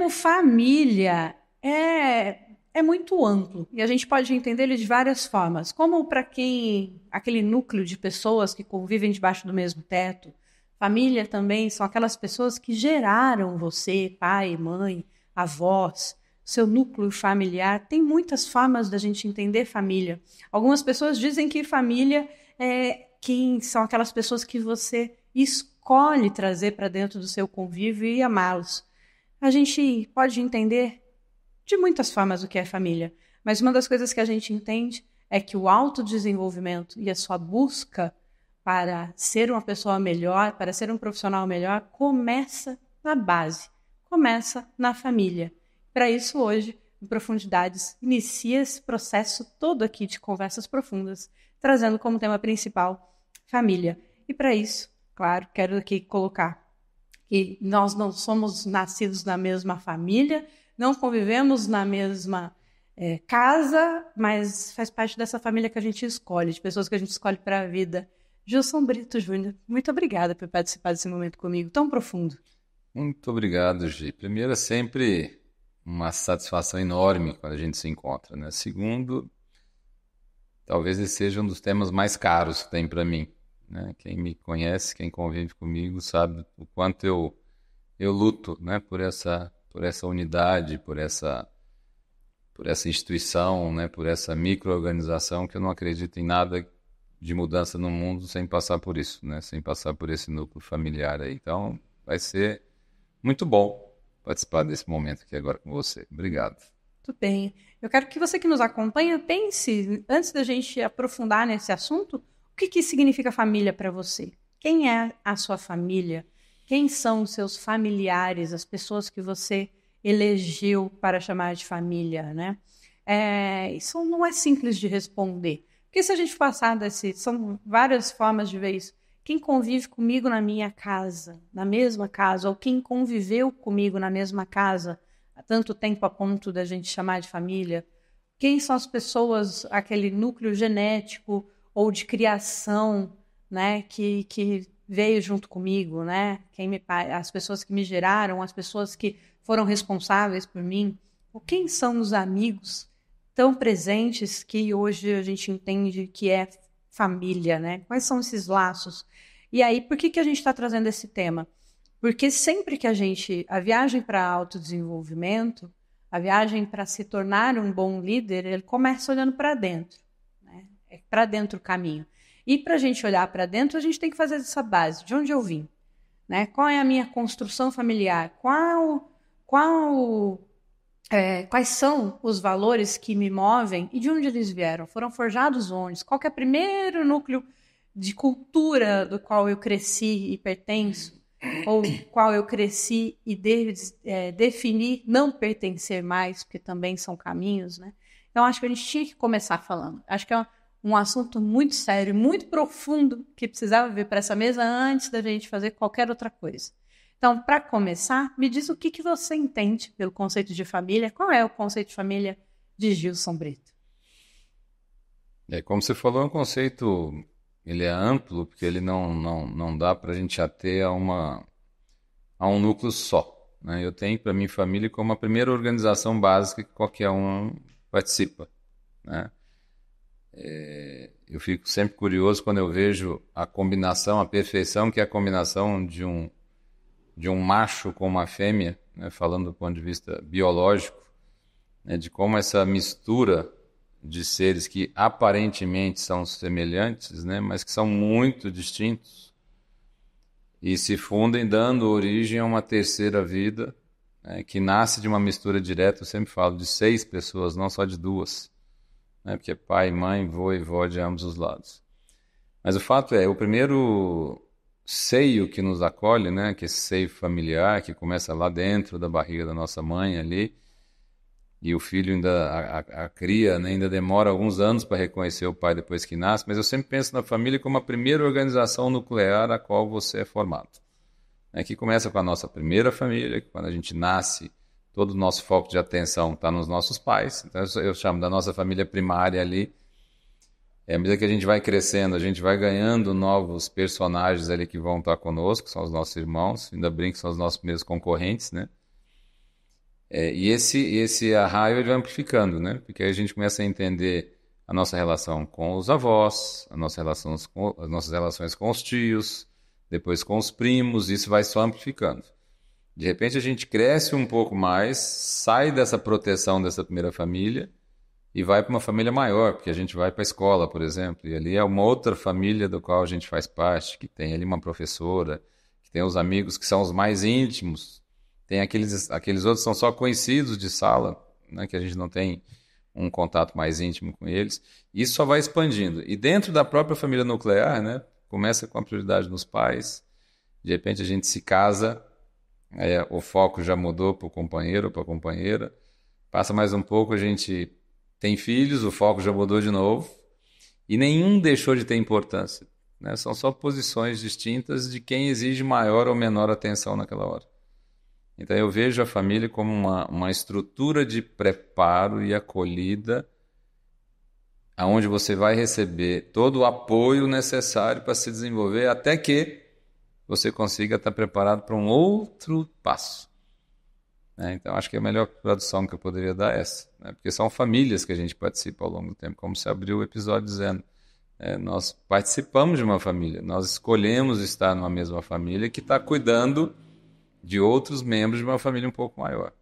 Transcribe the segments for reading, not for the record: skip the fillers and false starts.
termo família é muito amplo e a gente pode entender ele de várias formas. Como para quem, aquele núcleo de pessoas que convivem debaixo do mesmo teto. Família também são aquelas pessoas que geraram você, pai, mãe, avós, seu núcleo familiar. Tem muitas formas da gente entender família. Algumas pessoas dizem que família quem são aquelas pessoas que você escolhe trazer para dentro do seu convívio e amá-los. A gente pode entender de muitas formas o que é família, mas uma das coisas que a gente entende é que o autodesenvolvimento e a sua busca para ser uma pessoa melhor, para ser um profissional melhor, começa na base, começa na família. Para isso, hoje, em Profundidades, inicia esse processo todo aqui de conversas profundas, trazendo como tema principal família. E para isso, claro, quero aqui colocar que nós não somos nascidos na mesma família, não convivemos na mesma casa, mas faz parte dessa família que a gente escolhe, de pessoas que a gente escolhe para a vida. Gilson Brito Júnior, muito obrigada por participar desse momento comigo, tão profundo. Muito obrigado, Gi. Primeiro, é sempre uma satisfação enorme quando a gente se encontra, né? Segundo, talvez esse seja um dos temas mais caros que tem para mim, né? Quem me conhece, quem convive comigo, sabe o quanto eu luto, né, por essa unidade, por essa instituição, né, por essa micro-organização, que eu não acredito em nada de mudança no mundo sem passar por isso, né, sem passar por esse núcleo familiar aí. Então, vai ser muito bom participar desse momento aqui agora com você. Obrigado. Tudo bem. Eu quero que você que nos acompanha pense, antes da gente aprofundar nesse assunto, o que significa família para você? Quem é a sua família? Quem são os seus familiares, as pessoas que você elegeu para chamar de família, né? Isso não é simples de responder. Porque se a gente passar são várias formas de ver isso. Quem convive comigo na minha casa, na mesma casa, ou quem conviveu comigo na mesma casa há tanto tempo a ponto da gente chamar de família? Quem são as pessoas, aquele núcleo genético ou de criação, né, que veio junto comigo, né? As pessoas que me geraram, as pessoas que foram responsáveis por mim? Ou quem são os amigos tão presentes que hoje a gente entende que é família, né? Quais são esses laços? E aí, por que a gente está trazendo esse tema? Porque sempre que a viagem para autodesenvolvimento, a viagem para se tornar um bom líder, ele começa olhando para dentro, né? É para dentro o caminho. E para a gente olhar para dentro, a gente tem que fazer essa base. De onde eu vim? Né? Qual é a minha construção familiar? Quais são os valores que me movem e de onde eles vieram? Foram forjados onde? Qual que é o primeiro núcleo de cultura do qual eu cresci e pertenço? Ou qual eu cresci e defini não pertencer mais, porque também são caminhos, né? Então, acho que a gente tinha que começar falando. Acho que é um assunto muito sério, muito profundo, que precisava vir para essa mesa antes da gente fazer qualquer outra coisa. Então, para começar, me diz o que você entende pelo conceito de família. Qual é o conceito de família de Gilson Brito? Como você falou, é um conceito, ele é amplo, porque ele não dá para a gente ater a um núcleo só, né? Eu tenho para mim família como a primeira organização básica que qualquer um participa, né? Eu fico sempre curioso quando eu vejo a combinação, a perfeição que é a combinação de um macho com uma fêmea, né, falando do ponto de vista biológico, né, de como essa mistura de seres que aparentemente são semelhantes, né, mas que são muito distintos e se fundem dando origem a uma terceira vida, né, que nasce de uma mistura direta. Eu sempre falo de 6 pessoas, não só de 2. Né, porque é pai, mãe, vô e vó de ambos os lados. Mas o fato é, o primeiro seio que nos acolhe, né, que é esse seio familiar, que começa lá dentro da barriga da nossa mãe ali, e o filho ainda, a cria, né, ainda demora alguns anos para reconhecer o pai depois que nasce, mas eu sempre penso na família como a primeira organização nuclear a qual você é formado. Que começa com a nossa primeira família, que quando a gente nasce, todo o nosso foco de atenção está nos nossos pais. Então eu chamo da nossa família primária ali. À medida que a gente vai crescendo, a gente vai ganhando novos personagens ali que vão estar conosco, que são os nossos irmãos, ainda brinco que são os nossos primeiros concorrentes, né? E esse arraio ele vai amplificando, né? Porque aí a gente começa a entender a nossa relação com os avós, as nossas relações com os tios, depois com os primos, isso vai só amplificando. De repente a gente cresce um pouco mais, sai dessa proteção dessa primeira família e vai para uma família maior, porque a gente vai para a escola, por exemplo, e ali é uma outra família do qual a gente faz parte, que tem ali uma professora, que tem os amigos que são os mais íntimos, tem aqueles outros que são só conhecidos de sala, né, que a gente não tem um contato mais íntimo com eles. Isso só vai expandindo. E dentro da própria família nuclear, né, começa com a prioridade nos pais, de repente a gente se casa, o foco já mudou para o companheiro ou para a companheira, passa mais um pouco, a gente tem filhos, o foco já mudou de novo, e nenhum deixou de ter importância, né? São só posições distintas de quem exige maior ou menor atenção naquela hora. Então eu vejo a família como uma estrutura de preparo e acolhida, aonde você vai receber todo o apoio necessário para se desenvolver, até que você consiga estar preparado para um outro passo. Então, acho que a melhor tradução que eu poderia dar é essa, né? Porque são famílias que a gente participa ao longo do tempo, como se abriu o episódio dizendo. Nós participamos de uma família, nós escolhemos estar numa mesma família que está cuidando de outros membros de uma família um pouco maior.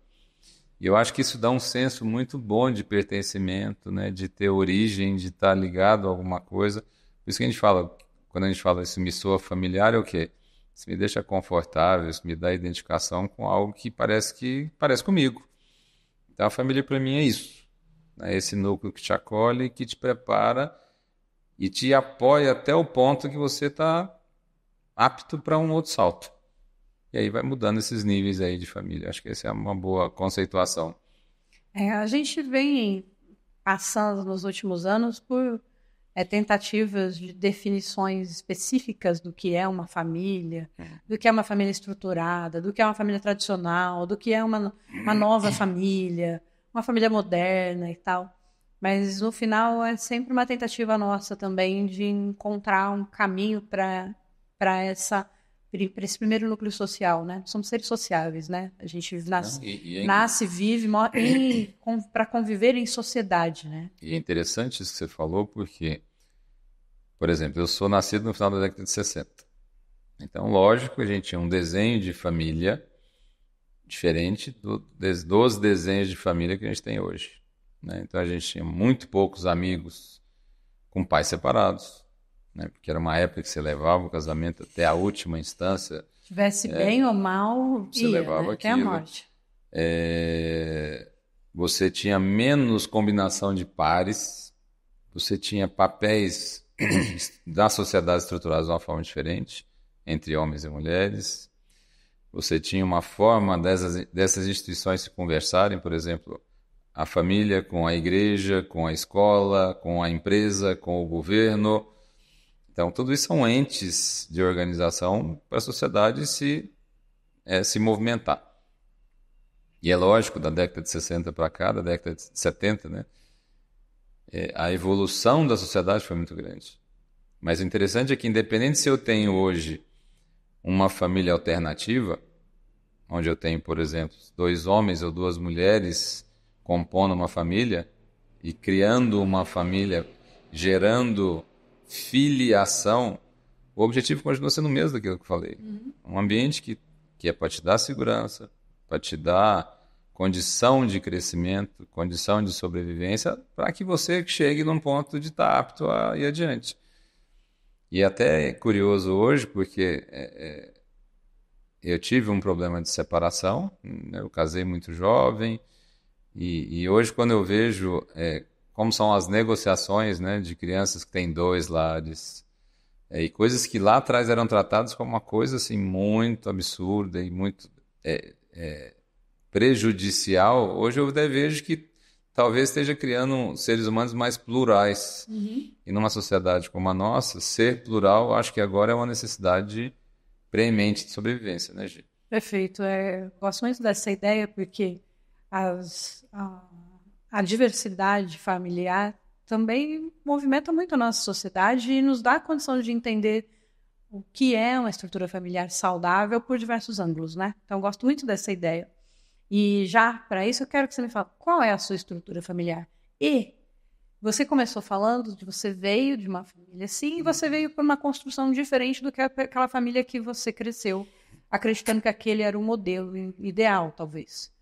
E eu acho que isso dá um senso muito bom de pertencimento, né? De ter origem, de estar ligado a alguma coisa. Por isso que a gente fala, quando a gente fala isso me soa familiar, é o quê? Isso me deixa confortável, isso me dá identificação com algo que parece comigo. Então a família para mim é isso, né? Esse núcleo que te acolhe, que te prepara e te apoia até o ponto que você está apto para um outro salto. E aí vai mudando esses níveis aí de família. Acho que essa é uma boa conceituação. A gente vem passando nos últimos anos por tentativas de definições específicas do que é uma família, do que é uma família estruturada, do que é uma família tradicional, do que é uma nova família, uma família moderna e tal. Mas no final é sempre uma tentativa nossa também de encontrar um caminho para esse primeiro núcleo social, né? Somos seres sociáveis, né? A gente nasce, vive para conviver em sociedade, né? E é interessante isso que você falou, porque, por exemplo, eu sou nascido no final da década de 60. Então, lógico, a gente tinha um desenho de família diferente dos desenhos de família que a gente tem hoje, né? Então, a gente tinha muito poucos amigos com pais separados, né? Porque era uma época que você levava o casamento até a última instância. Tivesse bem ou mal, você levava até a morte. Você tinha menos combinação de pares, você tinha papéis da sociedade estruturados de uma forma diferente, entre homens e mulheres. Você tinha uma forma dessas instituições se conversarem, por exemplo, a família com a igreja, com a escola, com a empresa, com o governo. Então, tudo isso são entes de organização para a sociedade se movimentar. E é lógico, da década de 60 para cá, da década de 70, né? A evolução da sociedade foi muito grande. Mas o interessante é que, independente se eu tenho hoje uma família alternativa, onde eu tenho, por exemplo, 2 homens ou 2 mulheres compondo uma família e criando uma família, gerando filiação, o objetivo continua sendo o mesmo daquilo que eu falei. Um ambiente que é para te dar segurança, para te dar condição de crescimento, condição de sobrevivência, para que você chegue num ponto de estar apto a ir adiante. E até é curioso hoje, porque eu tive um problema de separação, né? Eu casei muito jovem, e hoje quando eu vejo como são as negociações, né, de crianças que têm 2 lares, e coisas que lá atrás eram tratadas como uma coisa assim, muito absurda e muito prejudicial, hoje eu vejo que talvez esteja criando seres humanos mais plurais. E numa sociedade como a nossa, ser plural, acho que agora é uma necessidade preemente de sobrevivência, né, Gi? Perfeito. Gosto muito dessa ideia porque a diversidade familiar também movimenta muito a nossa sociedade e nos dá a condição de entender o que é uma estrutura familiar saudável por diversos ângulos, né? Então, eu gosto muito dessa ideia. E já para isso eu quero que você me fale qual é a sua estrutura familiar. E você começou falando de você veio de uma família assim e você veio por uma construção diferente do que aquela família que você cresceu, acreditando que aquele era o modelo ideal, talvez.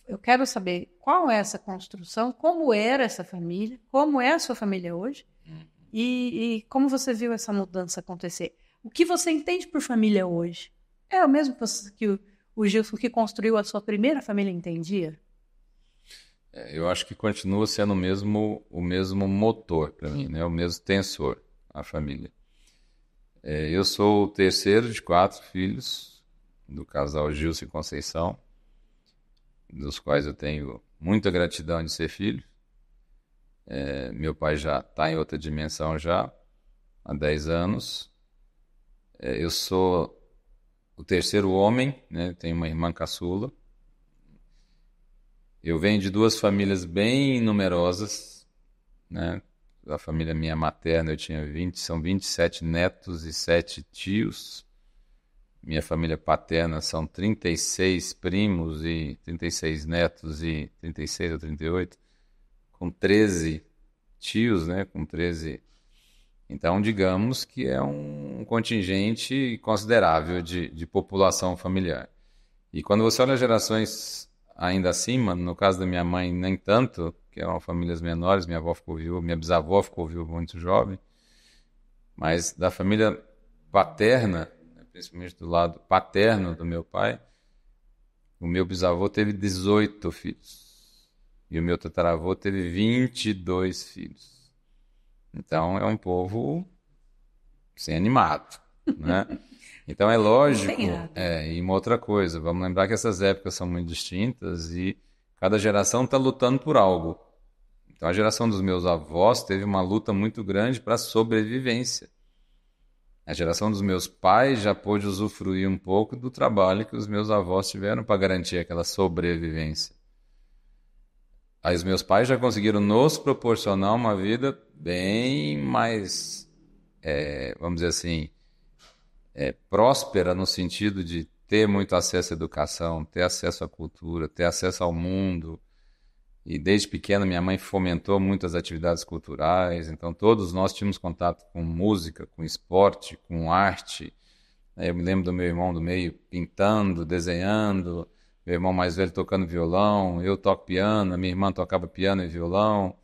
Eu quero saber qual é essa construção, como era essa família, como é a sua família hoje e como você viu essa mudança acontecer. O que você entende por família hoje? É o mesmo que o Gilson que construiu a sua primeira família entendia? Eu acho que continua sendo o mesmo motor para mim, né? O mesmo tensor, a família. Eu sou o terceiro de 4 filhos do casal Gilson e Conceição, dos quais eu tenho muita gratidão de ser filho. Meu pai já está em outra dimensão já, há 10 anos. Eu sou o terceiro homem, né? Tenho uma irmã caçula. Eu venho de 2 famílias bem numerosas, né? A família minha materna, eu tinha 20, são 27 netos e 7 tios. Minha família paterna são 36 primos e 36 netos e 36 ou 38, com 13 tios, né? Com 13. Então, digamos que é um contingente considerável de população familiar. E quando você olha gerações ainda acima, no caso da minha mãe, nem tanto, que eram famílias menores, minha avó ficou viúva, minha bisavó ficou viúva muito jovem, mas da família paterna, principalmente do lado paterno do meu pai, o meu bisavô teve 18 filhos e o meu tataravô teve 22 filhos. Então é um povo sem animado, né? Então é lógico, e uma outra coisa, vamos lembrar que essas épocas são muito distintas e cada geração está lutando por algo. Então a geração dos meus avós teve uma luta muito grande para a sobrevivência. A geração dos meus pais já pôde usufruir um pouco do trabalho que os meus avós tiveram para garantir aquela sobrevivência. Aí os meus pais já conseguiram nos proporcionar uma vida bem mais, vamos dizer assim, próspera no sentido de ter muito acesso à educação, ter acesso à cultura, ter acesso ao mundo. E desde pequeno minha mãe fomentou muitas atividades culturais, então todos nós tínhamos contato com música, com esporte, com arte. Eu me lembro do meu irmão do meio pintando, desenhando, meu irmão mais velho tocando violão, eu toco piano, minha irmã tocava piano e violão.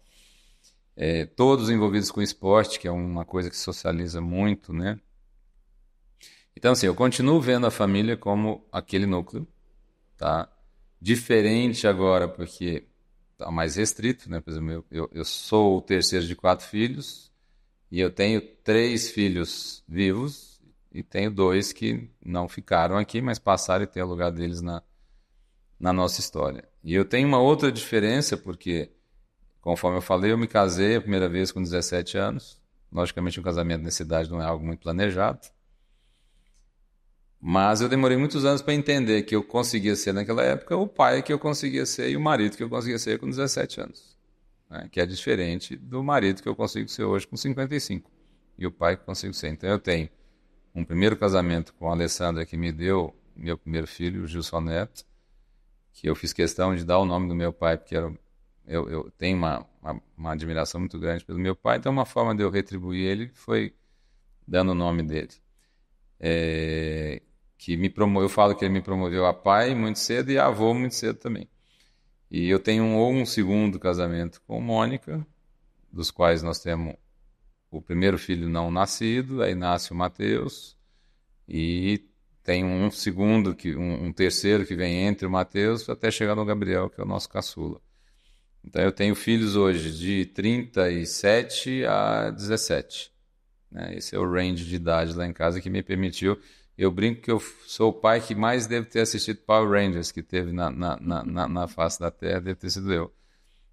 Todos envolvidos com esporte, que é uma coisa que socializa muito, né? Então, assim, eu continuo vendo a família como aquele núcleo, tá? Diferente agora, porque está mais restrito, né? Por exemplo, eu sou o terceiro de 4 filhos e eu tenho 3 filhos vivos e tenho 2 que não ficaram aqui, mas passaram e têm o lugar deles na nossa história. E eu tenho uma outra diferença, porque, conforme eu falei, eu me casei a primeira vez com 17 anos. Logicamente, um casamento nessa idade não é algo muito planejado. Mas eu demorei muitos anos para entender que eu conseguia ser naquela época o pai que eu conseguia ser e o marido que eu conseguia ser com 17 anos. Né? Que é diferente do marido que eu consigo ser hoje com 55. E o pai que eu consigo ser. Então eu tenho um primeiro casamento com a Alessandra que me deu meu primeiro filho, o Gilson Neto, que eu fiz questão de dar o nome do meu pai, porque eu tenho uma admiração muito grande pelo meu pai. Então uma forma de eu retribuir ele foi dando o nome dele. Eu falo que ele me promoveu a pai muito cedo e a avô muito cedo também. E eu tenho um segundo casamento com Mônica, dos quais nós temos o primeiro filho não nascido, aí nasce o Mateus, e tem um segundo, um terceiro que vem entre o Mateus até chegar no Gabriel, que é o nosso caçula. Então eu tenho filhos hoje de 37 a 17. Né? Esse é o range de idade lá em casa que me permitiu. Eu brinco que eu sou o pai que mais deve ter assistido Power Rangers que teve na face da Terra, deve ter sido eu.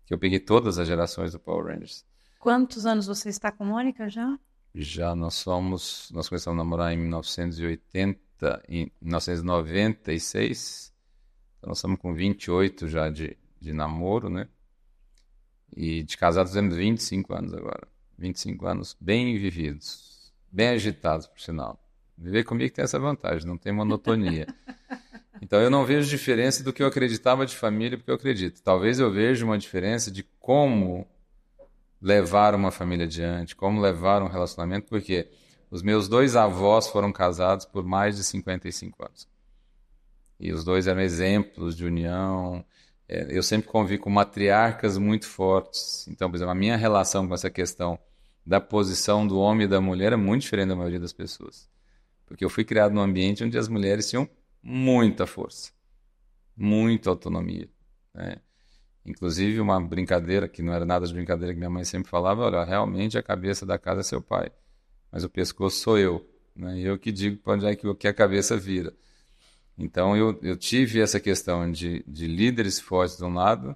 Que eu peguei todas as gerações do Power Rangers. Quantos anos você está com Mônica já? Já nós começamos a namorar em 1996. Então nós estamos com 28 já de namoro, né? E de casados temos 25 anos agora. 25 anos bem vividos, bem agitados, por sinal. Viver comigo tem essa vantagem, não tem monotonia. Então eu não vejo diferença do que eu acreditava de família porque eu acredito. Talvez eu veja uma diferença de como levar uma família adiante, como levar um relacionamento, porque os meus dois avós foram casados por mais de 55 anos. E os dois eram exemplos de união. Eu sempre convivi com matriarcas muito fortes. Então, por exemplo, a minha relação com essa questão da posição do homem e da mulher é muito diferente da maioria das pessoas. Porque eu fui criado num ambiente onde as mulheres tinham muita força, muita autonomia, né? Inclusive uma brincadeira, que não era nada de brincadeira, que minha mãe sempre falava, olha, realmente a cabeça da casa é seu pai, mas o pescoço sou eu, né? E eu que digo para onde é que a cabeça vira. Então eu tive essa questão de líderes fortes de um lado,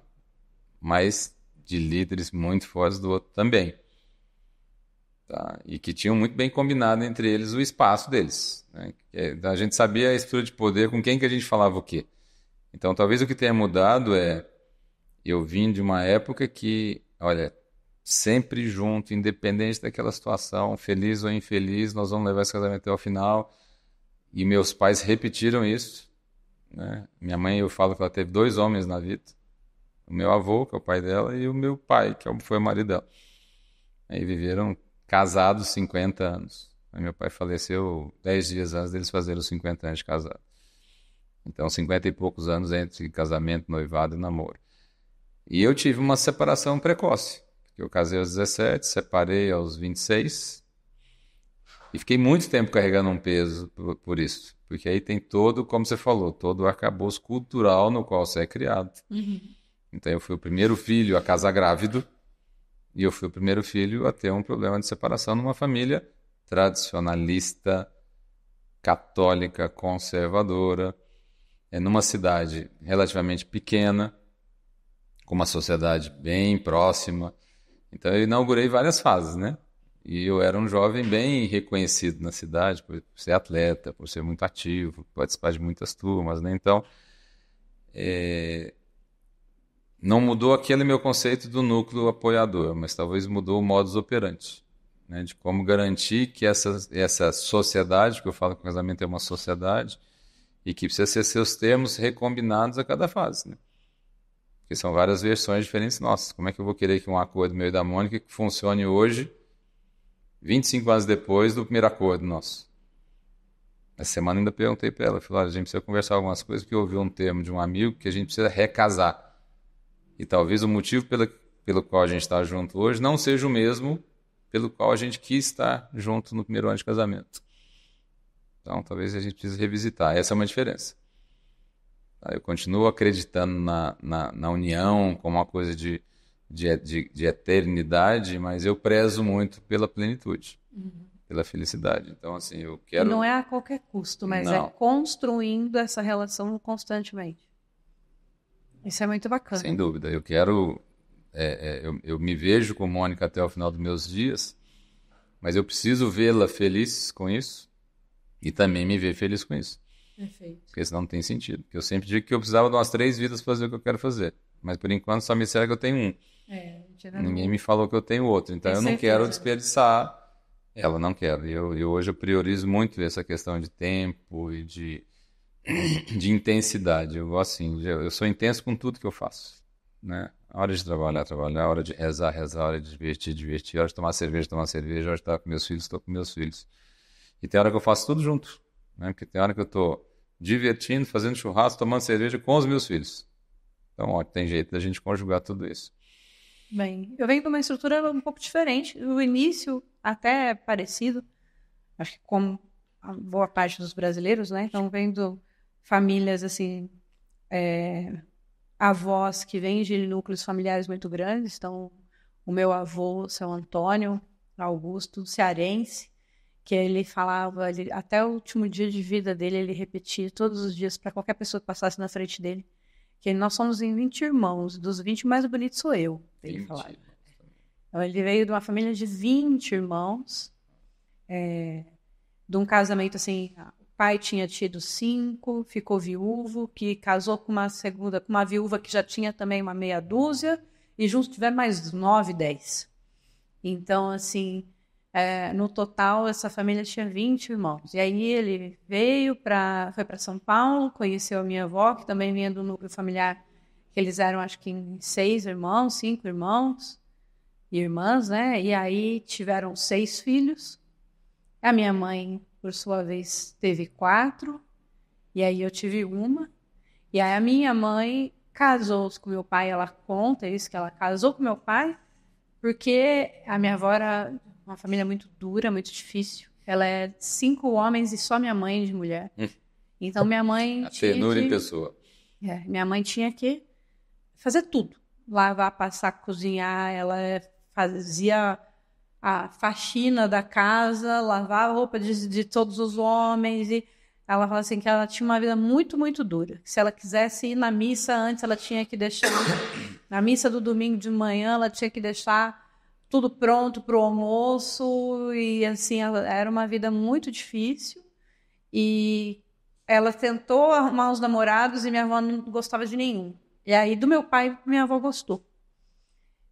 mas de líderes muito fortes do outro também. Tá? E que tinham muito bem combinado entre eles o espaço deles, né? A gente sabia a estrutura de poder com quem que a gente falava o quê. Então talvez o que tenha mudado é eu vim de uma época que, olha, sempre junto, independente daquela situação, feliz ou infeliz, nós vamos levar esse casamento até o final. E meus pais repetiram isso, né? Minha mãe, eu falo que ela teve 2 homens na vida. O meu avô, que é o pai dela, e o meu pai, que foi o marido dela. Aí viveram casados 50 anos. Aí meu pai faleceu 10 dias antes deles fazerem os 50 anos de casado. Então, 50 e poucos anos entre casamento, noivado e namoro. E eu tive uma separação precoce. Eu casei aos 17, separei aos 26. E fiquei muito tempo carregando um peso por isso. Porque aí tem todo, como você falou, todo o arcabouço cultural no qual você é criado. Então eu fui o primeiro filho a casar grávido. E eu fui o primeiro filho a ter um problema de separação numa família tradicionalista, católica, conservadora, numa cidade relativamente pequena, com uma sociedade bem próxima. Então eu inaugurei várias fases, né? E eu era um jovem bem reconhecido na cidade por ser atleta, por ser muito ativo, participar de muitas turmas, né? Então, não mudou aquele meu conceito do núcleo apoiador, mas talvez mudou o modus operandi, né? De como garantir que essa sociedade, que eu falo que o casamento é uma sociedade, e que precisa ser seus termos recombinados a cada fase, né? Porque são várias versões diferentes nossas. Como é que eu vou querer que um acordo meu e da Mônica que funcione hoje, 25 anos depois do primeiro acordo nosso? Essa semana ainda perguntei para ela, falei, a gente precisa conversar algumas coisas, porque eu ouvi um termo de um amigo que a gente precisa recasar. E talvez o motivo pelo qual a gente está junto hoje não seja o mesmo pelo qual a gente quis estar junto no primeiro ano de casamento. Então, talvez a gente precise revisitar. Essa é uma diferença. Eu continuo acreditando na união como uma coisa de eternidade, mas eu prezo muito pela plenitude, pela felicidade. Então, assim, eu quero... E não é a qualquer custo, mas Não. é construindo essa relação constantemente. Isso é muito bacana. Sem dúvida. Eu quero... eu me vejo com Mônica até o final dos meus dias, mas eu preciso vê-la feliz com isso e também me ver feliz com isso. Perfeito. Porque senão não tem sentido. Porque eu sempre digo que eu precisava de umas 3 vidas para fazer o que eu quero fazer. Mas por enquanto só me disseram que eu tenho um. Ninguém me falou que eu tenho outro. Então eu não quero desperdiçar. Ela não quer. E hoje eu priorizo muito essa questão de tempo e de intensidade. Eu gosto assim. Eu sou intenso com tudo que eu faço, né? A hora de trabalhar, a hora de rezar, a hora de divertir, a hora de tomar cerveja, a hora de estar com meus filhos, estou com meus filhos. E tem hora que eu faço tudo junto, né? Porque tem hora que eu estou divertindo, fazendo churrasco, tomando cerveja com os meus filhos. Então, ó, tem jeito da gente conjugar tudo isso. Bem, eu venho de uma estrutura um pouco diferente. O início até é parecido, acho que como a boa parte dos brasileiros, né? Então, vendo famílias, assim, avós que vêm de núcleos familiares muito grandes. Então, o meu avô, seu Antônio Augusto, cearense, que ele falava, até o último dia de vida dele, ele repetia todos os dias para qualquer pessoa que passasse na frente dele, que nós somos em 20 irmãos, dos 20 o mais bonito sou eu, ele falava. Então, ele veio de uma família de 20 irmãos, de um casamento assim, o pai tinha tido 5, ficou viúvo, que casou com uma viúva que já tinha também uma meia dúzia, e juntos tiveram mais 9, 10. Então, assim, No total, essa família tinha 20 irmãos. E aí ele foi para São Paulo, conheceu a minha avó, que também vinha do núcleo familiar, que eles eram, acho que, 6 irmãos, 5 irmãos e irmãs, né? E aí tiveram 6 filhos. A minha mãe, por sua vez, teve 4. E aí eu tive uma. E aí a minha mãe casou-se com meu pai, ela conta isso, que ela casou com meu pai, porque a minha avó era uma família muito dura, muito difícil. Ela é 5 homens e só minha mãe de mulher. Então minha mãe A ternura em pessoa. minha mãe tinha que fazer tudo. Lavar, passar, cozinhar. Ela fazia a faxina da casa, lavava a roupa de todos os homens. E ela fala assim que ela tinha uma vida muito, muito dura. Se ela quisesse ir na missa antes, ela tinha que deixar... Na missa do domingo de manhã, ela tinha que deixar tudo pronto para o almoço. E assim, era uma vida muito difícil. E ela tentou arrumar os namorados e minha avó não gostava de nenhum. E aí, do meu pai, minha avó gostou.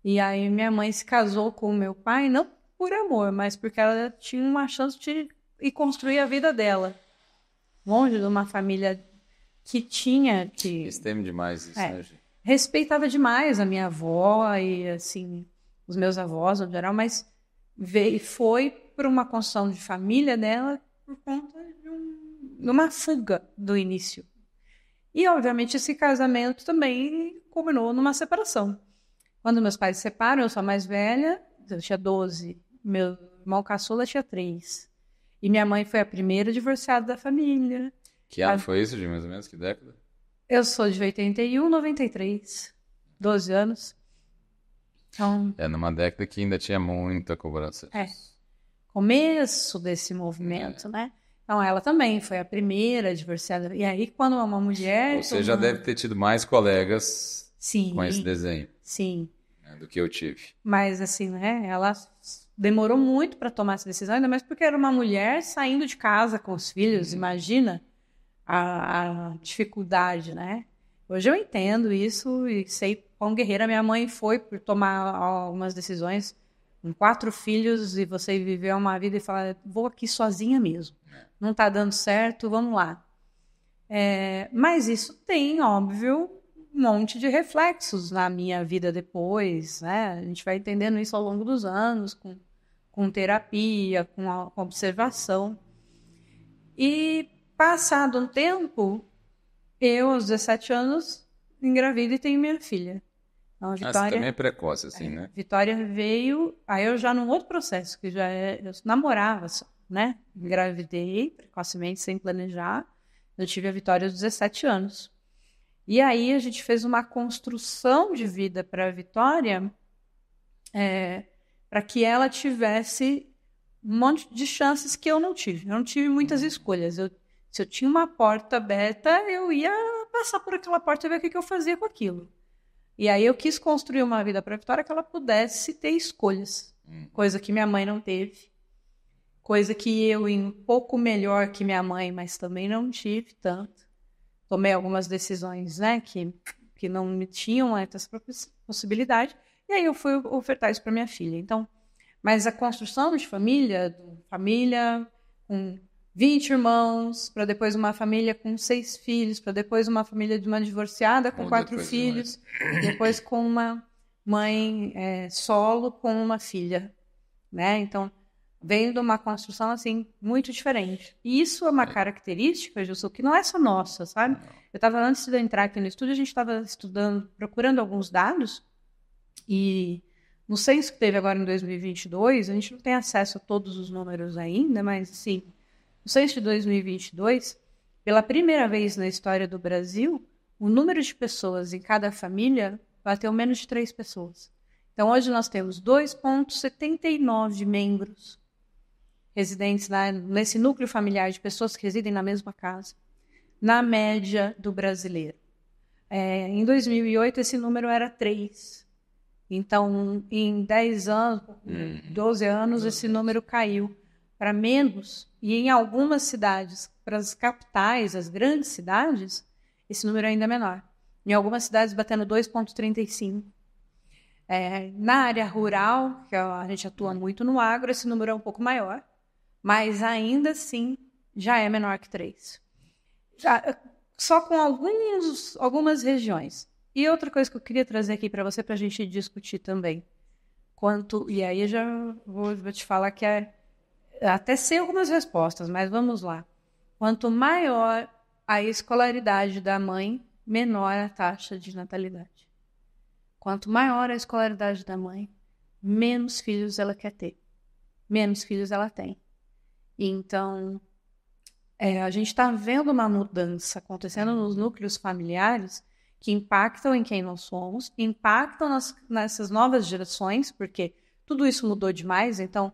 E aí, minha mãe se casou com o meu pai, não por amor, mas porque ela tinha uma chance de ir construir a vida dela. Longe de uma família que tinha... Eles temem demais isso, né, gente? Respeitava demais a minha avó e, assim, os meus avós, no geral, mas foi por uma construção de família dela por conta de uma fuga do início. E, obviamente, esse casamento também culminou numa separação. Quando meus pais se separam, eu sou a mais velha, eu tinha 12, meu irmão caçula tinha 3. E minha mãe foi a primeira divorciada da família. Que ano foi isso, de mais ou menos? Que década? Eu sou de 81, 93. 12 anos. Então, Numa década que ainda tinha muita cobrança. Começo desse movimento, né? Então, ela também foi a primeira divorciada. E aí, quando uma mulher... Você já deve ter tido mais colegas Sim, com esse desenho. Sim. Né, do que eu tive. Mas, assim, né? Ela demorou muito para tomar essa decisão, ainda mais porque era uma mulher saindo de casa com os filhos. Imagina a dificuldade, né? Hoje eu entendo isso e sei quão guerreira minha mãe foi por tomar algumas decisões com 4 filhos e você viver uma vida e falar, vou aqui sozinha mesmo. Não está dando certo, vamos lá. Mas isso tem, óbvio, um monte de reflexos na minha vida depois, né? A gente vai entendendo isso ao longo dos anos, com terapia, com observação. E, passado um tempo, eu, aos 17 anos, engravido e tenho minha filha. Então, a Vitória... Você também é precoce, assim, né? Vitória veio... Aí eu já num outro processo, que eu namorava só, né? Engravidei precocemente, sem planejar. Eu tive a Vitória aos 17 anos. E aí a gente fez uma construção de vida para a Vitória para que ela tivesse um monte de chances que eu não tive. Eu não tive muitas escolhas. Se eu tinha uma porta aberta, eu ia passar por aquela porta e ver o que eu fazia com aquilo. E aí eu quis construir uma vida para a Vitória que ela pudesse ter escolhas. Coisa que minha mãe não teve. Coisa que eu, um pouco melhor que minha mãe, mas também não tive tanto. Tomei algumas decisões, né, que não me tinham essa possibilidade. E aí eu fui ofertar isso para minha filha. Então, mas a construção de família com 20 irmãos, para depois uma família com 6 filhos, para depois uma família de uma divorciada com 4 filhos, depois com uma mãe solo com uma filha, né? Então, veio de uma construção, assim, muito diferente. E isso é uma característica, Gilson, que não é só nossa, sabe? Eu estava, antes de eu entrar aqui no estúdio, a gente estava estudando, procurando alguns dados, e no censo que teve agora em 2022, a gente não tem acesso a todos os números ainda, mas, assim, no censo de 2022, pela primeira vez na história do Brasil, o número de pessoas em cada família bateu menos de 3 pessoas. Então, hoje nós temos 2,79 membros residentes nesse núcleo familiar de pessoas que residem na mesma casa, na média do brasileiro. Em 2008, esse número era 3. Então, em 10 anos, 12 anos, esse número caiu para menos. E em algumas cidades, para as capitais, as grandes cidades, esse número é ainda menor. Em algumas cidades, batendo 2,35. Na área rural, que a gente atua muito no agro, esse número é um pouco maior, mas ainda assim já é menor que 3. Só com algumas regiões. E outra coisa que eu queria trazer aqui para você, para a gente discutir também. E aí eu já vou te falar que até sei algumas respostas, mas vamos lá. Quanto maior a escolaridade da mãe, menor a taxa de natalidade. Quanto maior a escolaridade da mãe, menos filhos ela quer ter. Menos filhos ela tem. Então, a gente está vendo uma mudança acontecendo nos núcleos familiares que impactam em quem nós somos, impactam nessas novas gerações, porque tudo isso mudou demais. Então,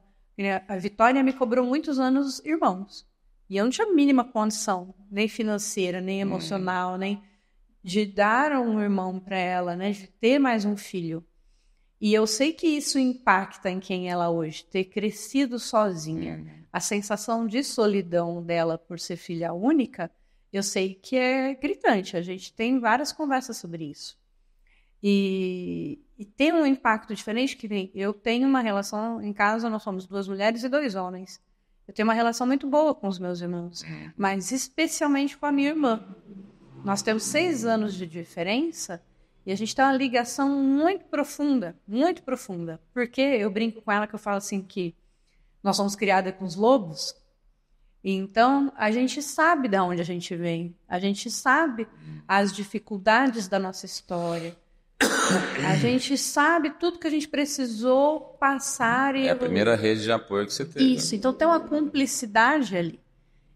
a Vitória me cobrou muitos anos irmãos. E eu não tinha a mínima condição, nem financeira, nem emocional, nem de dar um irmão para ela, né, de ter mais um filho. E eu sei que isso impacta em quem ela hoje, ter crescido sozinha. A sensação de solidão dela por ser filha única, eu sei que é gritante. A gente tem várias conversas sobre isso. E tem um impacto diferente que nem eu tenho uma relação, em casa nós somos 2 mulheres e 2 homens. Eu tenho uma relação muito boa com os meus irmãos, mas especialmente com a minha irmã. Nós temos 6 anos de diferença e a gente tem uma ligação muito profunda, muito profunda. Porque eu brinco com ela que eu falo assim que nós somos criadas com os lobos, então a gente sabe de onde a gente vem, a gente sabe as dificuldades da nossa história, a gente sabe tudo que a gente precisou passar. É a primeira rede de apoio que você teve. Isso, então tem uma cumplicidade ali.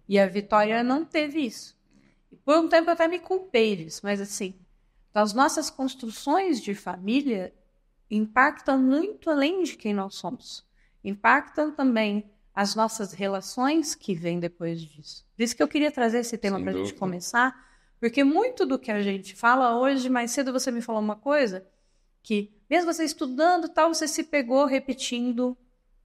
E a Vitória não teve isso. Por um tempo eu até me culpei disso, mas assim, as nossas construções de família impactam muito além de quem nós somos. Impactam também as nossas relações que vêm depois disso. Por isso que eu queria trazer esse tema para a gente começar, porque muito do que a gente fala hoje, mais cedo você me falou uma coisa, que mesmo você estudando tal, você se pegou repetindo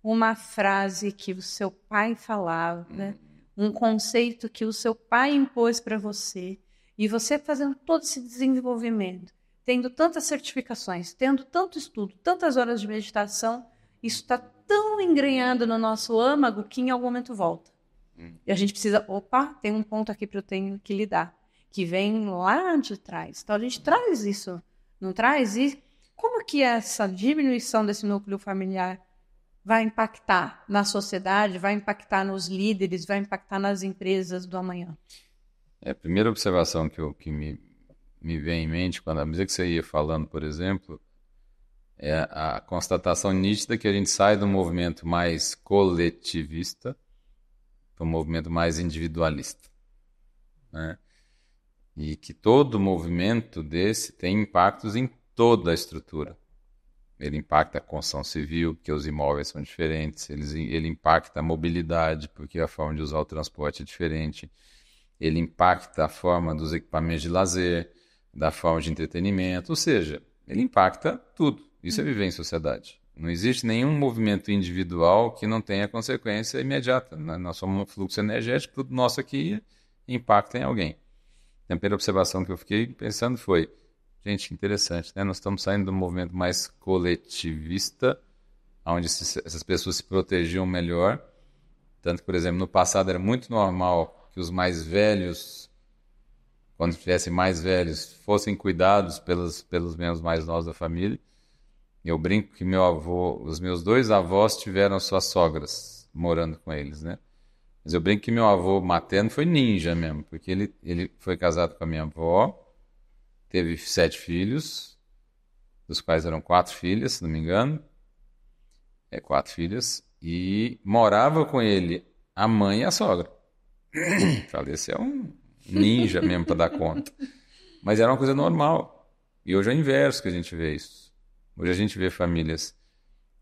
uma frase que o seu pai falava, né? Um conceito que o seu pai impôs para você, e você fazendo todo esse desenvolvimento, tendo tantas certificações, tendo tanto estudo, tantas horas de meditação, isso está tão engrenhado no nosso âmago que em algum momento volta. E a gente precisa, tem um ponto aqui que eu tenho que lidar, que vem lá de trás. Então a gente traz isso, não traz? E como que essa diminuição desse núcleo familiar vai impactar na sociedade, vai impactar nos líderes, vai impactar nas empresas do amanhã? A primeira observação que me vem em mente, à medida que você ia falando, por exemplo, é a constatação nítida que a gente sai do movimento mais coletivista para um movimento mais individualista, né? E que todo movimento desse tem impactos em toda a estrutura. Ele impacta a construção civil, porque os imóveis são diferentes. Ele impacta a mobilidade, porque a forma de usar o transporte é diferente. Ele impacta a forma dos equipamentos de lazer, da forma de entretenimento. Ou seja, ele impacta tudo. Isso é viver em sociedade. Não existe nenhum movimento individual que não tenha consequência imediata. Nós somos um fluxo energético, tudo nosso aqui impacta em alguém. A primeira observação que eu fiquei pensando foi: gente, interessante, né? Nós estamos saindo do movimento mais coletivista, onde essas pessoas se protegiam melhor. Tanto que, por exemplo, no passado era muito normal que os mais velhos, quando tivessem mais velhos, fossem cuidados pelos membros mais novos da família. Eu brinco que os meus 2 avós tiveram suas sogras morando com eles, né? Mas eu brinco que meu avô materno foi ninja mesmo, porque ele foi casado com a minha avó, teve 7 filhos, dos quais eram 4 filhas, se não me engano. 4 filhas. E morava com ele a mãe e a sogra. Falei, esse é um ninja mesmo para dar conta. Mas era uma coisa normal. E hoje é o inverso que a gente vê isso. Hoje a gente vê famílias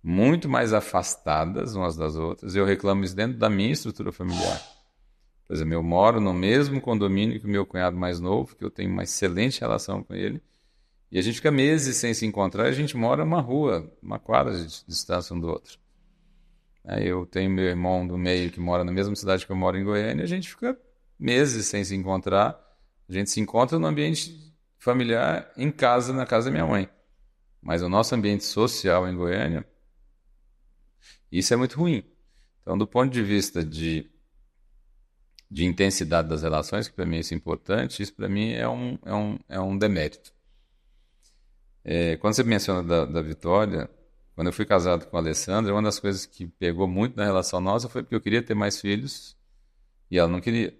muito mais afastadas umas das outras. Eu reclamo isso dentro da minha estrutura familiar. Por exemplo, eu moro no mesmo condomínio que o meu cunhado mais novo, que eu tenho uma excelente relação com ele, e a gente fica meses sem se encontrar, e a gente mora numa rua, uma quadra de distância um do outro. Aí eu tenho meu irmão do meio que mora na mesma cidade que eu moro em Goiânia, e a gente fica meses sem se encontrar. A gente se encontra no ambiente familiar em casa, na casa da minha mãe. Mas o nosso ambiente social em Goiânia, isso é muito ruim. Então, do ponto de vista de intensidade das relações, que para mim isso é importante, isso para mim é um demérito. Quando você menciona da Vitória, quando eu fui casado com a Alessandra, uma das coisas que pegou muito na relação nossa foi porque eu queria ter mais filhos e ela não queria,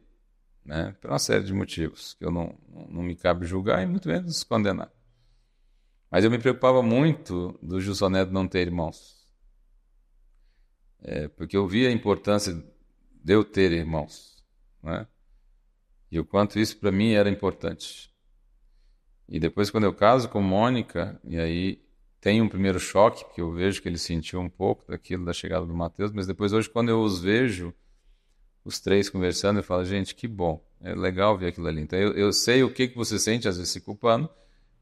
né? Por uma série de motivos que eu não me cabe julgar e muito menos condenar. Mas eu me preocupava muito do Gilson Neto não ter irmãos. Porque eu via a importância de eu ter irmãos, né? E o quanto isso para mim era importante. E depois, quando eu caso com Mônica, e aí tem um primeiro choque, porque eu vejo que ele sentiu um pouco daquilo da chegada do Matheus, mas depois hoje, quando eu os vejo, os três conversando, eu falo, gente, que bom, é legal ver aquilo ali. Então eu sei o que você sente, às vezes se culpando,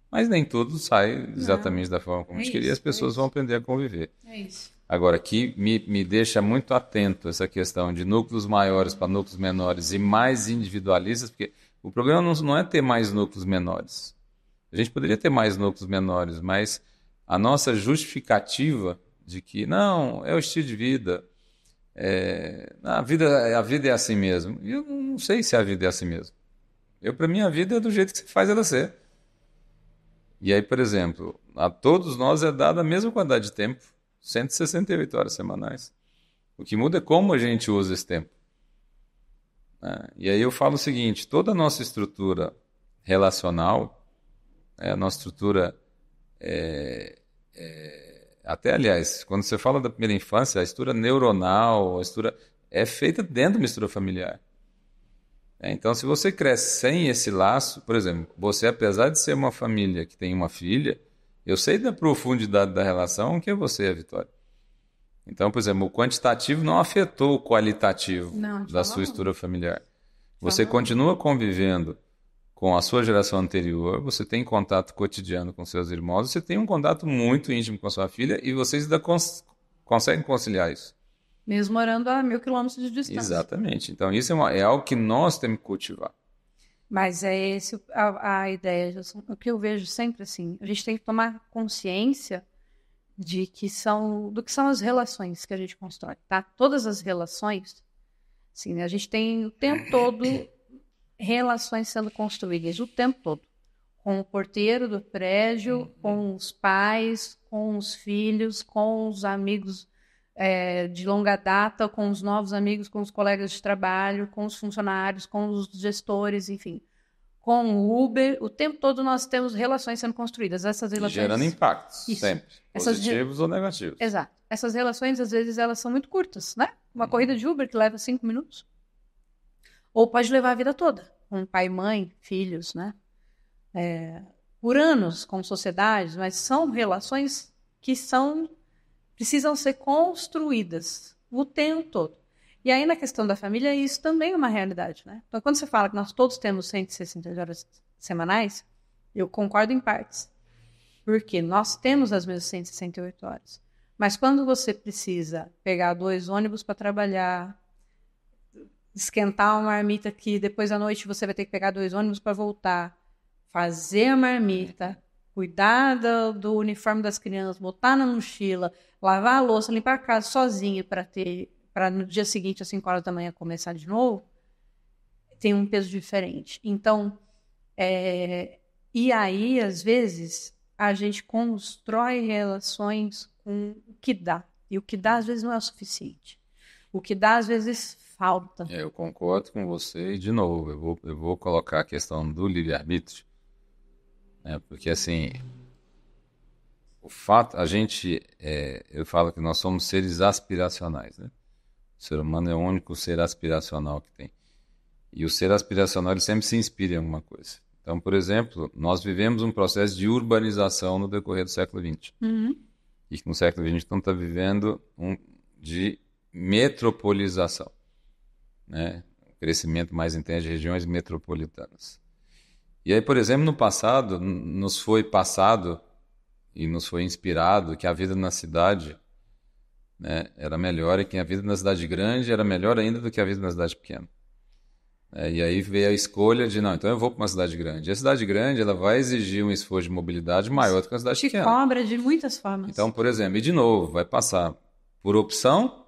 mas nem tudo sai exatamente da forma como a gente queria, e as pessoas vão aprender a conviver. É isso. Agora, aqui me deixa muito atento essa questão de núcleos maiores para núcleos menores e mais individualistas, porque o problema não é ter mais núcleos menores. A gente poderia ter mais núcleos menores, mas a nossa justificativa de que, não, é o estilo de vida, a vida é assim mesmo. E eu não sei se a vida é assim mesmo. Para mim, a vida é do jeito que você faz ela ser. E aí, por exemplo, a todos nós é dada a mesma quantidade de tempo, 168 horas semanais. O que muda é como a gente usa esse tempo. E aí eu falo o seguinte, toda a nossa estrutura relacional, a nossa estrutura, até aliás, quando você fala da primeira infância, a estrutura neuronal, a estrutura é feita dentro de uma estrutura familiar. Então, se você cresce sem esse laço, por exemplo, você, apesar de ser uma família que tem uma filha, eu sei da profundidade da relação que é você e a Vitória. Então, por exemplo, o quantitativo não afetou o qualitativo da sua estrutura familiar. Você continua convivendo com a sua geração anterior, você tem contato cotidiano com seus irmãos, você tem um contato muito íntimo com a sua filha e vocês ainda conseguem conciliar isso. Mesmo morando a 1.000 quilômetros de distância. Exatamente. Então, isso é algo que nós temos que cultivar. Mas é esse a ideia, Gilson. O que eu vejo sempre assim, a gente tem que tomar consciência do que são as relações que a gente constrói, tá? Todas as relações, assim, a gente tem o tempo todo relações sendo construídas, o tempo todo. Com o porteiro do prédio, com os pais, com os filhos, com os amigos de longa data, com os novos amigos, com os colegas de trabalho, com os funcionários, com os gestores, enfim. Com o Uber, o tempo todo nós temos relações sendo construídas. Essas relações... Gerando impactos, sempre. Positivos ou negativos. Exato. Essas relações, às vezes, elas são muito curtas, né? Uma corrida de Uber que leva 5 minutos. Ou pode levar a vida toda, com pai, mãe, filhos, né? Por anos, com sociedades, mas são relações que precisam ser construídas o tempo todo. E aí, na questão da família, isso também é uma realidade, né? Então, quando você fala que nós todos temos 160 horas semanais, eu concordo em partes. Porque nós temos as mesmas 168 horas. Mas quando você precisa pegar 2 ônibus para trabalhar, esquentar uma marmita que depois à noite você vai ter que pegar 2 ônibus para voltar, fazer a marmita, cuidar do uniforme das crianças, botar na mochila, lavar a louça, limpar a casa sozinho para no dia seguinte, às 5 horas da manhã, começar de novo, tem um peso diferente. Então, e aí, às vezes, a gente constrói relações com o que dá. E o que dá, às vezes, não é o suficiente. O que dá, às vezes, falta. Eu concordo com você. E, de novo, eu vou colocar a questão do livre-arbítrio. Porque, assim, o fato... eu falo que nós somos seres aspiracionais, né? O ser humano é o único ser aspiracional que tem. E o ser aspiracional, ele sempre se inspira em alguma coisa. Então, por exemplo, nós vivemos um processo de urbanização no decorrer do século XX. Uhum. E que no século XX então está vivendo de metropolização, né? Um crescimento mais intenso de regiões metropolitanas. E aí, por exemplo, no passado, nos foi passado e nos foi inspirado que a vida na cidade, né, era melhor e que a vida na cidade grande era melhor ainda do que a vida na cidade pequena. E aí veio a escolha de, não, então eu vou para uma cidade grande. E a cidade grande, ela vai exigir um esforço de mobilidade maior do que uma cidade Te pequena. cobra de muitas formas. Então, por exemplo, e de novo, vai passar por opção,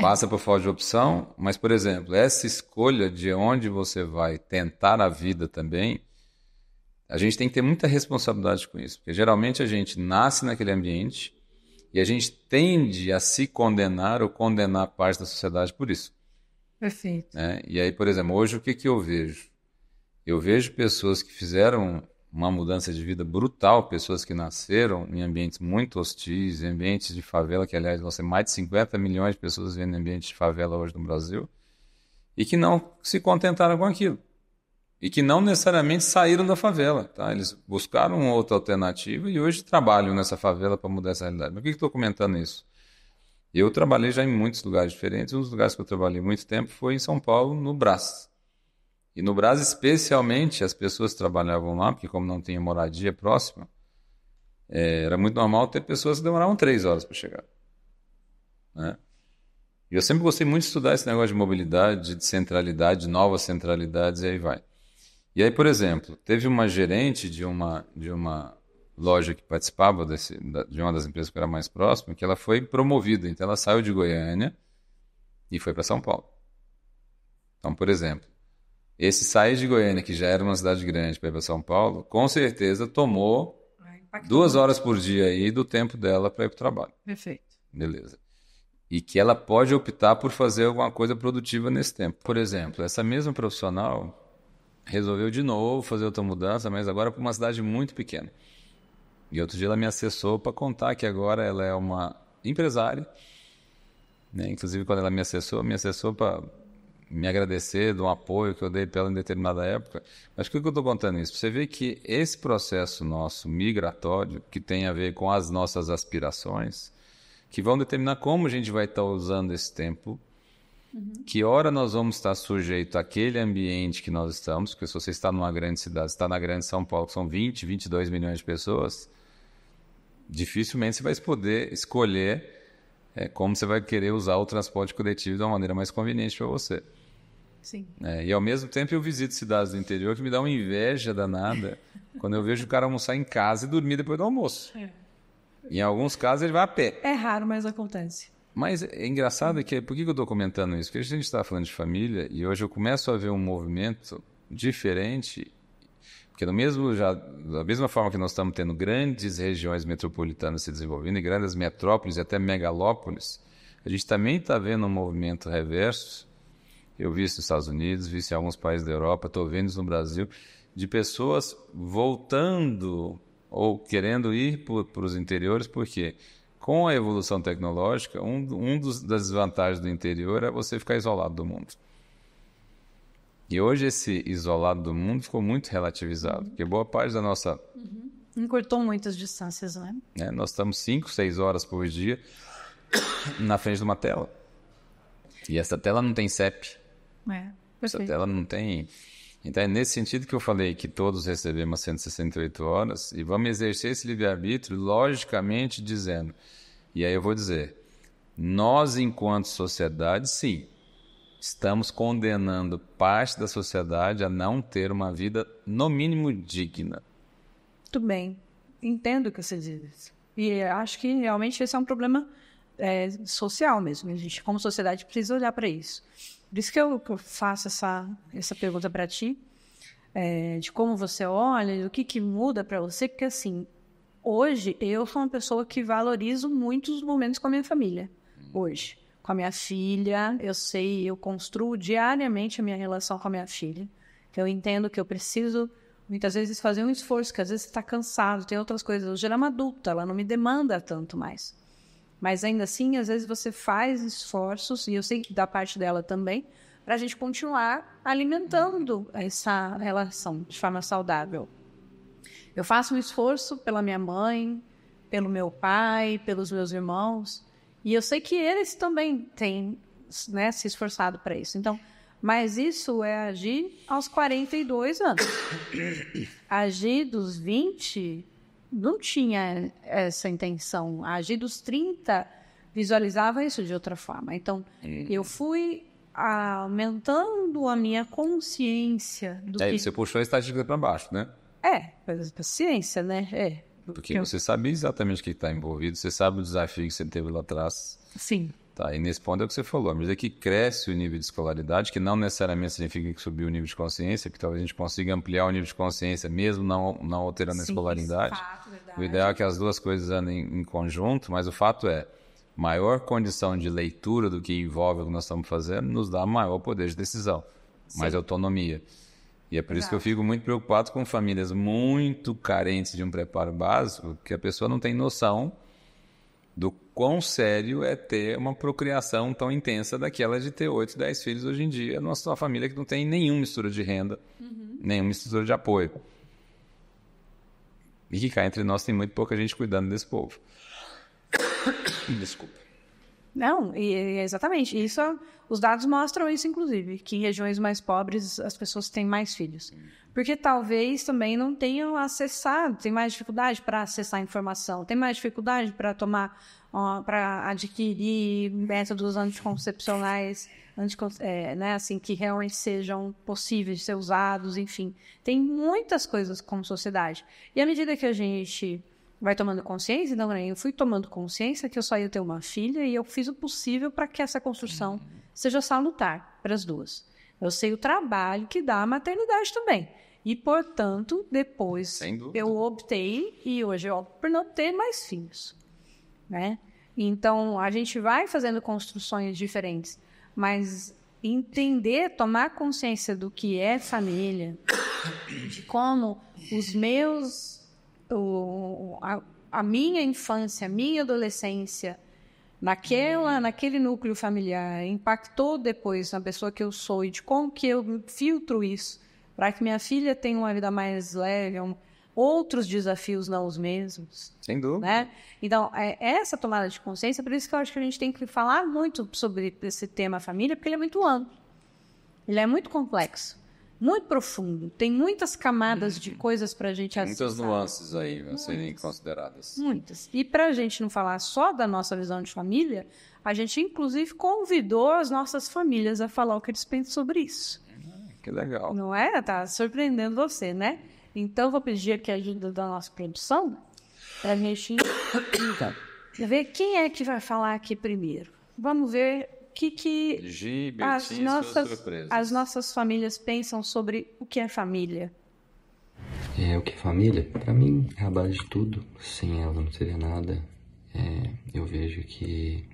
passa por falta de opção, mas, por exemplo, essa escolha de onde você vai tentar a vida também, a gente tem que ter muita responsabilidade com isso, porque geralmente a gente nasce naquele ambiente e a gente tende a se condenar ou condenar parte da sociedade por isso. Perfeito. E aí, por exemplo, hoje o que eu vejo? Eu vejo pessoas que fizeram uma mudança de vida brutal, pessoas que nasceram em ambientes muito hostis, em ambientes de favela, que aliás vão ser mais de 50 milhões de pessoas vivendo em ambientes de favela hoje no Brasil, e que não se contentaram com aquilo. E que não necessariamente saíram da favela. Tá? Eles buscaram uma outra alternativa e hoje trabalham nessa favela para mudar essa realidade. Mas por que eu estou comentando isso? Eu trabalhei já em muitos lugares diferentes. Um dos lugares que eu trabalhei muito tempo foi em São Paulo, no Brás. E no Brás, especialmente, as pessoas que trabalhavam lá, porque como não tinha moradia próxima, era muito normal ter pessoas que demoravam 3 horas para chegar. Né? E eu sempre gostei muito de estudar esse negócio de mobilidade, de centralidade, de novas centralidades, e aí vai. E aí, por exemplo, teve uma gerente de uma loja que participava de uma das empresas que era mais próxima, que ela foi promovida. Então, ela saiu de Goiânia e foi para São Paulo. Então, por exemplo, esse sair de Goiânia, que já era uma cidade grande, para ir para São Paulo, com certeza tomou 2 horas por dia aí do tempo dela para ir para o trabalho. Perfeito. Beleza. E que ela pode optar por fazer alguma coisa produtiva nesse tempo. Por exemplo, essa mesma profissional resolveu de novo fazer outra mudança, mas agora para uma cidade muito pequena. E outro dia ela me acessou para contar que agora ela é uma empresária. Né? Inclusive, quando ela me acessou para me agradecer do apoio que eu dei para ela em determinada época. Mas por que eu estou contando isso? Você vê que esse processo nosso migratório, que tem a ver com as nossas aspirações, que vão determinar como a gente vai estar usando esse tempo, que hora nós vamos estar sujeito àquele ambiente que nós estamos, porque se você está numa grande cidade, está na grande São Paulo, que são 20, 22 milhões de pessoas, dificilmente você vai poder escolher como você vai querer usar o transporte coletivo de uma maneira mais conveniente para você. Sim. E ao mesmo tempo eu visito cidades do interior que me dá uma inveja danada quando eu vejo o cara almoçar em casa e dormir depois do almoço. Em alguns casos ele vai a pé. É raro, mas acontece. Mas é engraçado por que eu estou comentando isso? Porque a gente está falando de família e hoje eu começo a ver um movimento diferente, porque da mesma forma que nós estamos tendo grandes regiões metropolitanas se desenvolvendo, e grandes metrópoles e até megalópolis, a gente também está vendo um movimento reverso. Eu vi isso nos Estados Unidos, vi isso em alguns países da Europa, estou vendo isso no Brasil, de pessoas voltando ou querendo ir para os interiores, porque com a evolução tecnológica, das desvantagens do interior é você ficar isolado do mundo. E hoje esse isolado do mundo ficou muito relativizado, porque boa parte da nossa... Encurtou muitas distâncias, né? Nós estamos 5, 6 horas por dia na frente de uma tela. E essa tela não tem CEP. Essa tela não tem... Então é nesse sentido que eu falei que todos recebemos 168 horas e vamos exercer esse livre-arbítrio logicamente dizendo, e aí eu vou dizer, nós enquanto sociedade, sim, estamos condenando parte da sociedade a não ter uma vida no mínimo digna. Muito bem, entendo o que você diz. E acho que realmente esse é um problema social mesmo, a gente como sociedade precisa olhar para isso. Por isso que eu faço essa pergunta para ti, de como você olha, o que muda para você, porque assim, hoje eu sou uma pessoa que valorizo muito os momentos com a minha família, hoje. Com a minha filha, eu construo diariamente a minha relação com a minha filha, que eu entendo que eu preciso, muitas vezes, fazer um esforço, que às vezes você está cansado, tem outras coisas, hoje ela é uma adulta, ela não me demanda tanto mais. Mas ainda assim, às vezes você faz esforços, e eu sei que da parte dela também, para a gente continuar alimentando essa relação de forma saudável. Eu faço um esforço pela minha mãe, pelo meu pai, pelos meus irmãos, e eu sei que eles também têm, né, se esforçado para isso. Então, mas isso é agir aos 42 anos. Agir dos 20... não tinha essa intenção. A agir dos 30 visualizava isso de outra forma. Então, eu fui aumentando a minha consciência do que... Você puxou a estatística para baixo, né? Paciência, né? Porque você sabe exatamente o que está envolvido, você sabe o desafio que você teve lá atrás. Sim. Tá, e nesse ponto é o que você falou, à medida que cresce o nível de escolaridade, que não necessariamente significa que subiu o nível de consciência, que talvez a gente consiga ampliar o nível de consciência, mesmo não alterando a escolaridade. Fato, verdade. O ideal é que as duas coisas andem em conjunto, mas o fato é, maior condição de leitura do que envolve o que nós estamos fazendo nos dá maior poder de decisão, mais autonomia. E é por isso que eu fico muito preocupado com famílias muito carentes de um preparo básico, que a pessoa não tem noção do quão sério é ter uma procriação tão intensa daquela de ter 8, 10 filhos hoje em dia, numa família que não tem nenhuma mistura de renda, nenhuma mistura de apoio. E que cá entre nós tem muito pouca gente cuidando desse povo. Desculpa. Não, exatamente. Isso, os dados mostram isso, inclusive, que em regiões mais pobres as pessoas têm mais filhos. Porque talvez também não tenham acessado, tem mais dificuldade para acessar informação, tem mais dificuldade para para adquirir métodos anticoncepcionais, né, assim, que realmente sejam possíveis de ser usados, enfim. Tem muitas coisas como sociedade. E à medida que a gente vai tomando consciência, então, eu fui tomando consciência que eu só ia ter uma filha e eu fiz o possível para que essa construção seja salutar para as duas. Eu sei o trabalho que dá a maternidade também. E, portanto, depois eu optei, e hoje eu opto por não ter mais filhos. Né? Então, a gente vai fazendo construções diferentes, mas entender, tomar consciência do que é família, de como os meus... a minha infância, a minha adolescência, naquele núcleo familiar, impactou depois na pessoa que eu sou e de como que eu filtro isso para que minha filha tenha uma vida mais leve, outros desafios, não os mesmos. Sem dúvida. Né? Então, essa tomada de consciência, por isso que eu acho que a gente tem que falar muito sobre esse tema família, porque ele é muito amplo, ele é muito complexo, muito profundo, tem muitas camadas de coisas para a gente acessar. Muitas nuances aí a serem consideradas. Muitas. E para a gente não falar só da nossa visão de família, a gente inclusive convidou as nossas famílias a falar o que eles pensam sobre isso. Que legal. Não é? Tá surpreendendo você, né? Então, vou pedir aqui a ajuda da nossa produção para a gente ver quem é que vai falar aqui primeiro. Vamos ver o que as nossas famílias pensam sobre o que é família. O que é família? Para mim, é a base de tudo. Sem ela não seria nada. Eu vejo que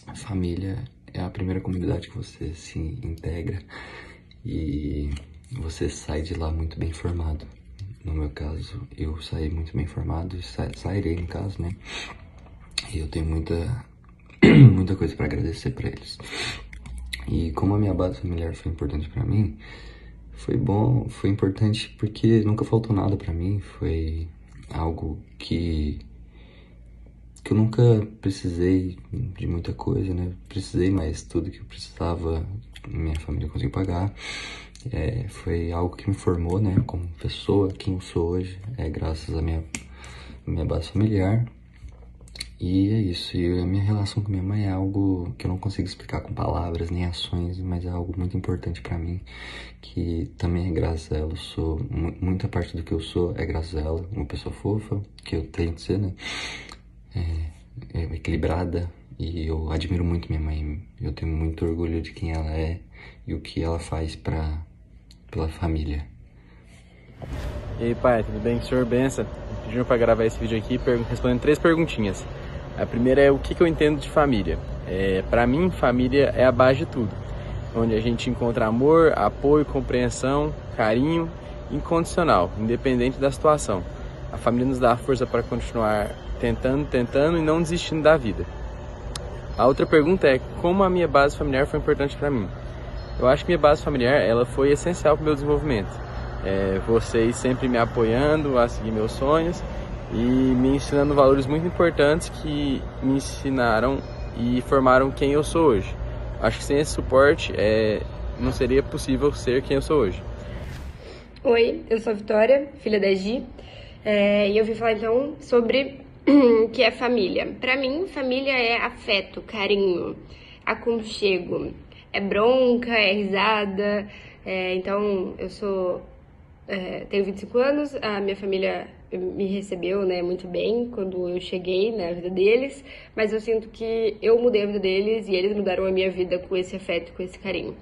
a família é a primeira comunidade que você se integra e você sai de lá muito bem formado. No meu caso, eu saí muito bem formado, sairei no caso, né? E eu tenho muita coisa para agradecer para eles. E como a minha base familiar foi importante para mim, foi bom, foi importante porque nunca faltou nada para mim, foi algo que eu nunca precisei de muita coisa, né? Precisei, mas tudo que eu precisava, minha família conseguiu pagar. Foi algo que me formou, né? Como pessoa, quem eu sou hoje, graças à minha base familiar. E é isso. E a minha relação com minha mãe é algo que eu não consigo explicar com palavras nem ações, mas é algo muito importante pra mim, que também é graças a ela. Eu sou, muita parte do que eu sou é graças a ela. Uma pessoa fofa, que eu tento ser, né? Equilibrada, e eu admiro muito minha mãe. Eu tenho muito orgulho de quem ela é e o que ela faz pela família. E aí, pai, tudo bem? Senhor Benção, pedindo para gravar esse vídeo aqui respondendo 3 perguntinhas. A primeira é o que eu entendo de família. Para mim, família é a base de tudo, onde a gente encontra amor, apoio, compreensão, carinho incondicional, independente da situação. A família nos dá a força para continuar tentando e não desistindo da vida. A outra pergunta é como a minha base familiar foi importante para mim. Eu acho que minha base familiar ela foi essencial para o meu desenvolvimento. Vocês sempre me apoiando a seguir meus sonhos e me ensinando valores muito importantes que me ensinaram e formaram quem eu sou hoje. Acho que sem esse suporte não seria possível ser quem eu sou hoje. Oi, eu sou a Vitória, filha da Gi, e eu vim falar então sobre o que é família. Para mim, família é afeto, carinho, aconchego, é bronca, é risada. Então, tenho 25 anos, a minha família me recebeu, né, muito bem quando eu cheguei na vida deles, mas eu sinto que eu mudei a vida deles e eles mudaram a minha vida com esse afeto, com esse carinho.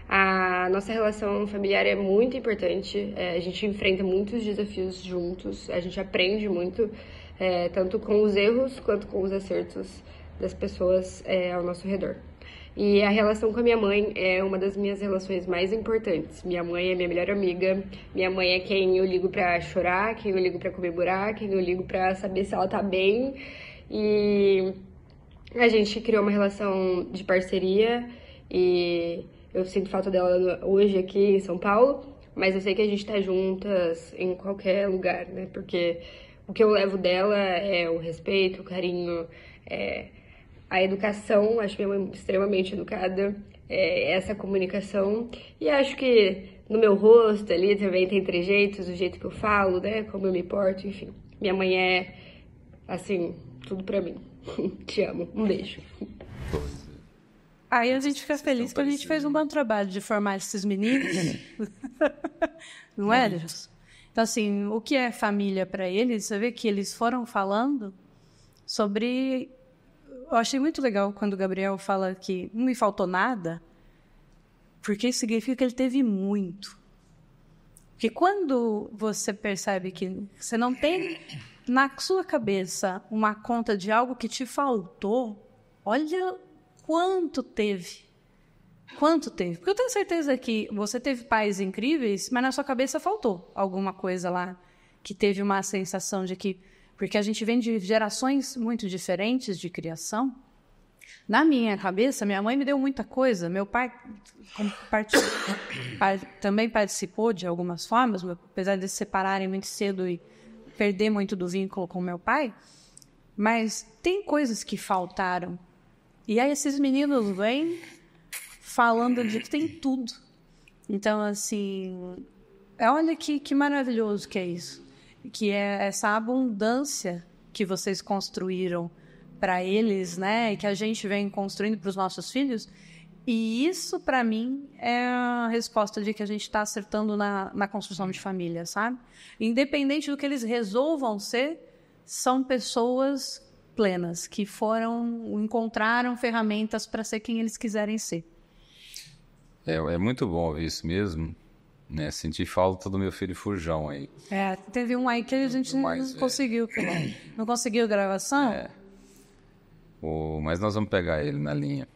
A nossa relação familiar é muito importante, a gente enfrenta muitos desafios juntos, a gente aprende muito, tanto com os erros quanto com os acertos das pessoas ao nosso redor. E a relação com a minha mãe é uma das minhas relações mais importantes. Minha mãe é minha melhor amiga, minha mãe é quem eu ligo pra chorar, quem eu ligo pra comemorar, quem eu ligo pra saber se ela tá bem. E a gente criou uma relação de parceria e eu sinto falta dela hoje aqui em São Paulo, mas eu sei que a gente tá juntas em qualquer lugar, né? Porque o que eu levo dela é o respeito, o carinho, a educação. Acho minha mãe extremamente educada, essa comunicação. E acho que no meu rosto ali também tem trejeitos, o jeito que eu falo, né? Como eu me porto, enfim. Minha mãe é, assim, tudo pra mim. Te amo. Um beijo. Aí a gente fica feliz que a gente fez um bom trabalho de formar esses meninos. Não é, Deus? Então, assim, o que é família para eles? Você vê que eles foram falando sobre... Eu achei muito legal quando o Gabriel fala que não me faltou nada, porque isso significa que ele teve muito. Porque quando você percebe que você não tem na sua cabeça uma conta de algo que te faltou, olha quanto teve. Quanto teve? Porque eu tenho certeza que você teve pais incríveis, mas na sua cabeça faltou alguma coisa lá que teve uma sensação de que... Porque a gente vem de gerações muito diferentes de criação. Na minha cabeça, minha mãe me deu muita coisa. Meu pai também participou de algumas formas, apesar de se separarem muito cedo e perder muito do vínculo com meu pai. Mas tem coisas que faltaram. E aí esses meninos vêm falando de que tem tudo. Então, assim, olha que maravilhoso que é isso. Que é essa abundância que vocês construíram para eles, né? E que a gente vem construindo para os nossos filhos. E isso, para mim, é a resposta de que a gente está acertando na construção de família, sabe? Independente do que eles resolvam ser, são pessoas plenas, que encontraram ferramentas para ser quem eles quiserem ser. É muito bom ouvir isso mesmo, né? Senti falta do meu filho Furjão aí. Teve um aí que a gente não conseguiu. Não conseguiu gravação? Mas nós vamos pegar ele na linha.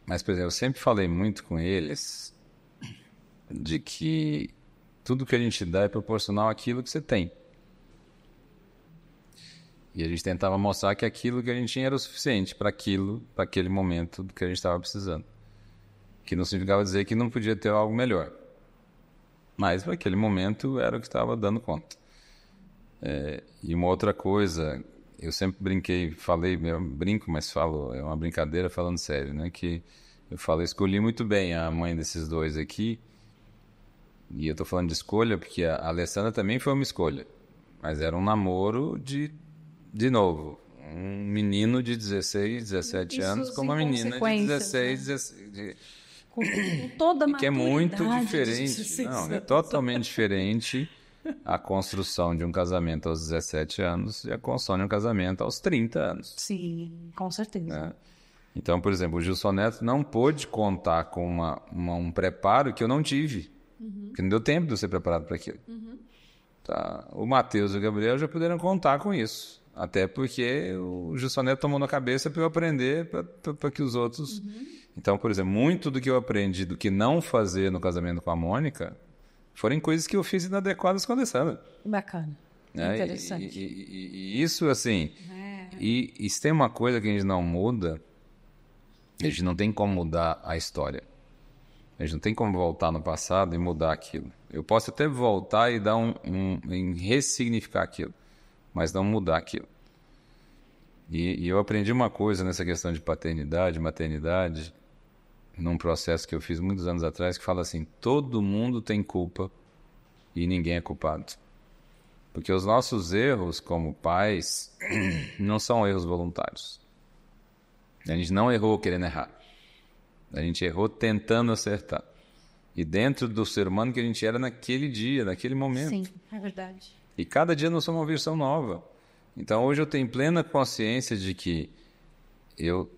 Mas, por exemplo, eu sempre falei muito com eles de que tudo que a gente dá é proporcional àquilo que você tem. E a gente tentava mostrar que aquilo que a gente tinha era o suficiente para aquele momento do que a gente estava precisando. Que não significava dizer que não podia ter algo melhor. Mas para aquele momento era o que estava dando conta. E uma outra coisa, eu sempre brinco, mas falo, é uma brincadeira falando sério, né? Que eu falo, escolhi muito bem a mãe desses dois aqui. E eu estou falando de escolha porque a Alessandra também foi uma escolha. Mas era um namoro de novo, um menino de 16, 17 anos com uma menina de 16, 17... Com toda a maturidade. Que é muito diferente. Não, é totalmente diferente a construção de um casamento aos 17 anos e a construção de um casamento aos 30 anos. Sim, com certeza. Né? Então, por exemplo, o Gilson Neto não pôde contar com um preparo que eu não tive. Porque não deu tempo de eu ser preparado para aquilo. Tá? O Matheus e o Gabriel já puderam contar com isso. Até porque o Gilson Neto tomou na cabeça para eu aprender, para que os outros... Então, por exemplo, muito do que eu aprendi do que não fazer no casamento com a Mônica foram coisas que eu fiz inadequadas com a Alessandra. Bacana. Interessante. E isso, assim... E se tem uma coisa que a gente não muda, a gente não tem como mudar a história. A gente não tem como voltar no passado e mudar aquilo. Eu posso até voltar e dar em ressignificar aquilo, mas não mudar aquilo. E eu aprendi uma coisa nessa questão de paternidade, maternidade, num processo que eu fiz muitos anos atrás, que fala assim, todo mundo tem culpa e ninguém é culpado. Porque os nossos erros como pais não são erros voluntários. A gente não errou querendo errar. A gente errou tentando acertar. E dentro do ser humano que a gente era naquele dia, naquele momento. Sim, é verdade. E cada dia nós somos uma versão nova. Então hoje eu tenho plena consciência de que eu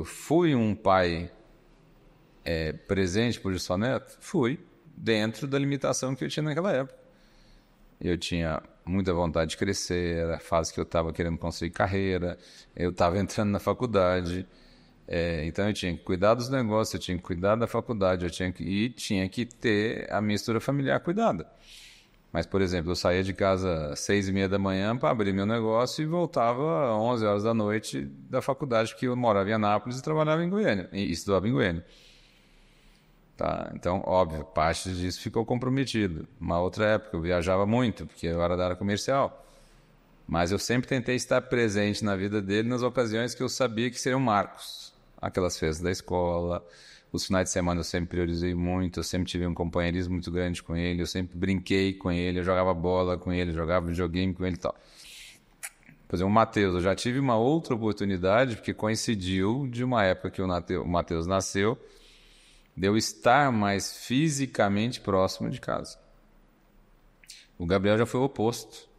fui um pai presente para o Gilson Neto? Fui, dentro da limitação que eu tinha naquela época. Eu tinha muita vontade de crescer, era a fase que eu estava querendo construir carreira, eu estava entrando na faculdade, então eu tinha que cuidar dos negócios, eu tinha que cuidar da faculdade, tinha que ter a mistura familiar cuidada. Mas, por exemplo, eu saía de casa às 6h30 da manhã para abrir meu negócio e voltava às 11 horas da noite da faculdade, porque eu morava em Anápolis e trabalhava em Goiânia, e estudava em Goiânia. Tá? Então, óbvio, parte disso ficou comprometido. Uma outra época eu viajava muito, porque eu era da área comercial. Mas eu sempre tentei estar presente na vida dele nas ocasiões que eu sabia que seriam marcos. Aquelas festas da escola, os finais de semana eu sempre priorizei muito, eu sempre tive um companheirismo muito grande com ele, eu sempre brinquei com ele, eu jogava bola com ele, jogava videogame com ele e tal. Por exemplo, o Matheus, eu já tive uma outra oportunidade, porque coincidiu de uma época que o Matheus nasceu, de eu estar mais fisicamente próximo de casa. O Gabriel já foi o oposto.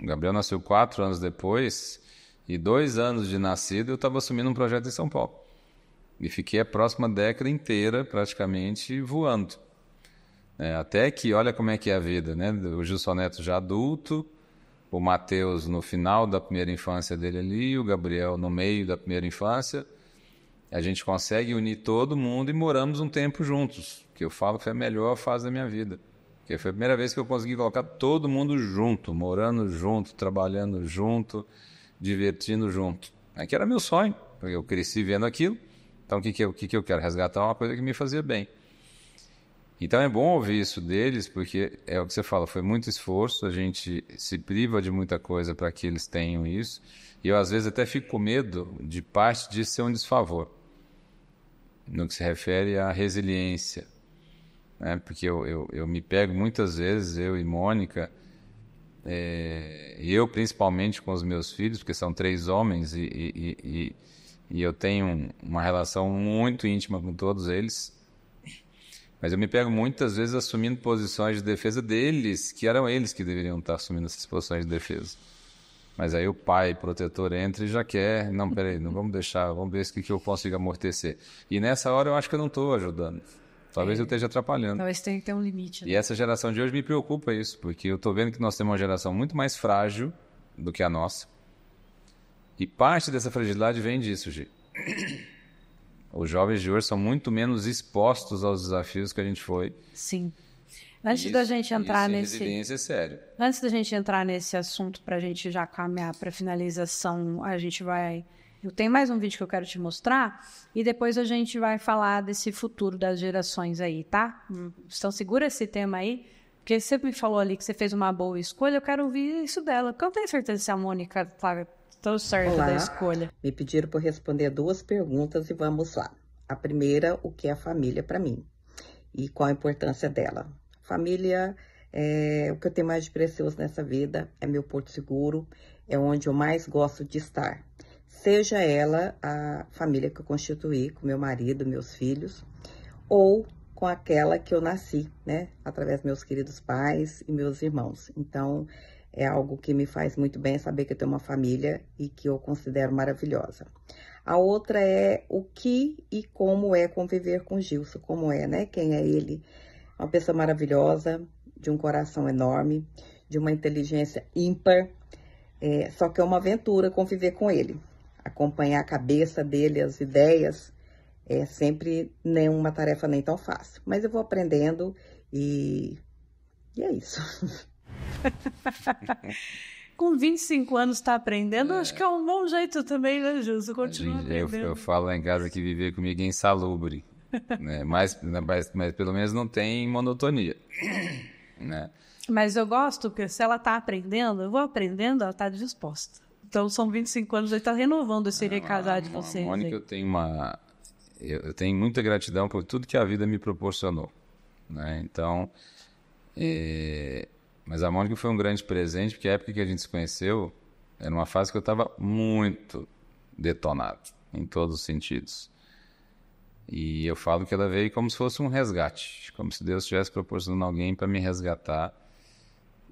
O Gabriel nasceu 4 anos depois, e 2 anos de nascido eu estava assumindo um projeto em São Paulo. E fiquei a próxima década inteira praticamente voando. Até que, olha como é que é a vida, né? O Gilson Neto já adulto, o Matheus no final da primeira infância dele ali, o Gabriel no meio da primeira infância. A gente consegue unir todo mundo e moramos um tempo juntos, que eu falo que foi a melhor fase da minha vida. Porque foi a primeira vez que eu consegui colocar todo mundo junto, morando junto, trabalhando junto, divertindo junto. Que era meu sonho, porque eu cresci vendo aquilo. Então, o que eu quero? Resgatar uma coisa que me fazia bem. Então, é bom ouvir isso deles, porque é o que você fala, foi muito esforço, a gente se priva de muita coisa para que eles tenham isso. E eu, às vezes, até fico com medo de parte disso ser um desfavor, no que se refere à resiliência. Né? Porque eu me pego muitas vezes, eu e Mônica, eu principalmente com os meus filhos, porque são 3 homens e eu tenho uma relação muito íntima com todos eles, mas eu me pego muitas vezes assumindo posições de defesa deles, que eram eles que deveriam estar assumindo essas posições de defesa. Mas aí o pai protetor entra e já quer, não, peraí, não vamos deixar, vamos ver o que eu consigo amortecer. E nessa hora eu acho que eu não estou ajudando. Talvez eu esteja atrapalhando. Talvez tenha que ter um limite. Né? E essa geração de hoje me preocupa isso, porque eu estou vendo que nós temos uma geração muito mais frágil do que a nossa. E parte dessa fragilidade vem disso, Gi. Os jovens de hoje são muito menos expostos aos desafios que a gente foi. Sim. Antes da gente entrar nesse... resiliência é sério. Antes da gente entrar nesse assunto, para a gente já caminhar para a finalização, a gente vai... Eu tenho mais um vídeo que eu quero te mostrar e depois a gente vai falar desse futuro das gerações aí, tá? Então segura esse tema aí, porque você me falou ali que você fez uma boa escolha, eu quero ouvir isso dela, porque eu não tenho certeza se a Mônica está tão certa da escolha. Me pediram para responder 2 perguntas e vamos lá. A primeira, o que é a família para mim e qual a importância dela? Família é o que eu tenho mais de precioso nessa vida, é meu porto seguro, é onde eu mais gosto de estar. Seja ela a família que eu constituí com meu marido, meus filhos, ou com aquela que eu nasci, né? Através dos meus queridos pais e meus irmãos. Então, é algo que me faz muito bem saber que eu tenho uma família e que eu considero maravilhosa. A outra é o que e como é conviver com o Gilson, como é, né? Quem é ele? Uma pessoa maravilhosa, de um coração enorme, de uma inteligência ímpar, só que é uma aventura conviver com ele. Acompanhar a cabeça dele, as ideias, é sempre nenhuma tarefa nem tão fácil. Mas eu vou aprendendo e é isso. Com 25 anos está aprendendo, acho que é um bom jeito também, né, Gilson? Continua aprendendo. Eu falo lá em casa que viver comigo é insalubre. Né? Mas pelo menos não tem monotonia. Né? Mas eu gosto que se ela está aprendendo, eu vou aprendendo, ela está disposta. Então são 25 anos, ele está renovando esse casar de vocês. Mônica, eu tenho muita gratidão por tudo que a vida me proporcionou. Né? Então, mas a Mônica foi um grande presente, porque a época que a gente se conheceu era uma fase que eu estava muito detonado. em todos os sentidos. E eu falo que ela veio como se fosse um resgate, como se Deus estivesse proporcionando alguém para me resgatar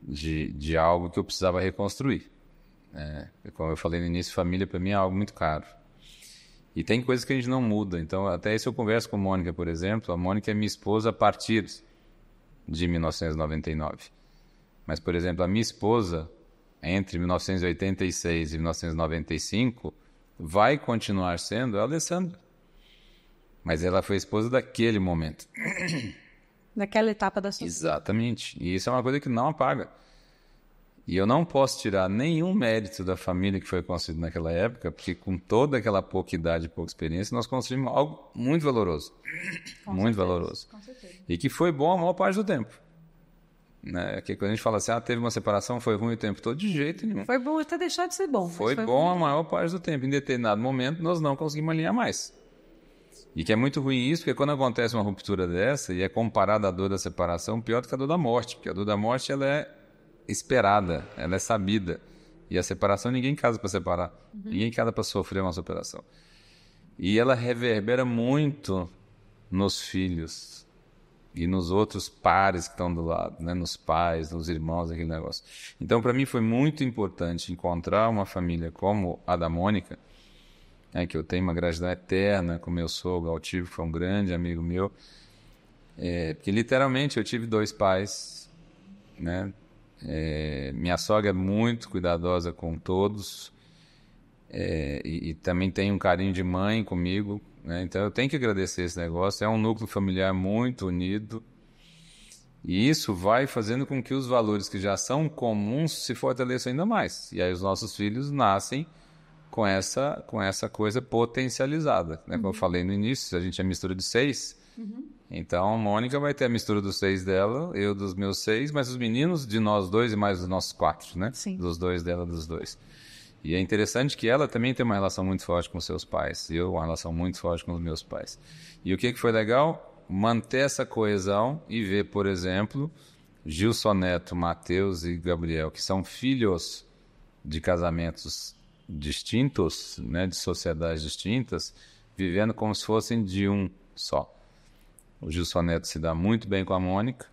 de algo que eu precisava reconstruir. Como eu falei no início, família para mim é algo muito caro. E tem coisas que a gente não muda. Então, até isso eu converso com a Mônica, por exemplo. A Mônica é minha esposa a partir de 1999. Mas, por exemplo, a minha esposa, entre 1986 e 1995, vai continuar sendo a Alessandra. Mas ela foi esposa daquele momento. Naquela etapa da sua vida. Exatamente. E isso é uma coisa que não apaga. E eu não posso tirar nenhum mérito da família que foi construída naquela época, porque com toda aquela pouca idade e pouca experiência, nós construímos algo muito valoroso. Muito valoroso. Com certeza. E que foi bom a maior parte do tempo. Né? Que quando a gente fala assim, teve uma separação, foi ruim o tempo todo, de jeito nenhum. Foi bom até deixar de ser bom. Foi bom a maior parte do tempo. Em determinado momento, nós não conseguimos alinhar mais. E que é muito ruim isso, porque quando acontece uma ruptura dessa, e é comparada à dor da separação, pior do que a dor da morte. Porque a dor da morte, ela é esperada, ela é sabida. E a separação, ninguém casa para separar. Ninguém casa para sofrer uma separação. E ela reverbera muito nos filhos e nos outros pares que estão do lado, né? Nos pais, nos irmãos, aquele negócio. Então, para mim, foi muito importante encontrar uma família como a da Mônica, que eu tenho uma gratidão eterna com meu sogro Altivo, que foi um grande amigo meu, porque literalmente eu tive 2 pais, né? Minha sogra é muito cuidadosa com todos, e também tem um carinho de mãe comigo, né? Então eu tenho que agradecer esse negócio. É um núcleo familiar muito unido, e isso vai fazendo com que os valores que já são comuns se fortaleçam ainda mais. E aí os nossos filhos nascem com essa coisa potencializada, né? Como eu falei no início, a gente é mistura de 6. Então, a Mônica vai ter a mistura dos 6 dela, eu dos meus 6, mas os meninos de nós 2 e mais dos nossos 4, né? Sim. Dos 2 dela, dos 2. E é interessante que ela também tem uma relação muito forte com seus pais. E eu uma relação muito forte com os meus pais. E o que foi legal? Manter essa coesão e ver, por exemplo, Gilson Neto, Mateus e Gabriel, que são filhos de casamentos distintos, né? De sociedades distintas, vivendo como se fossem de um só. O Gilson Neto se dá muito bem com a Mônica,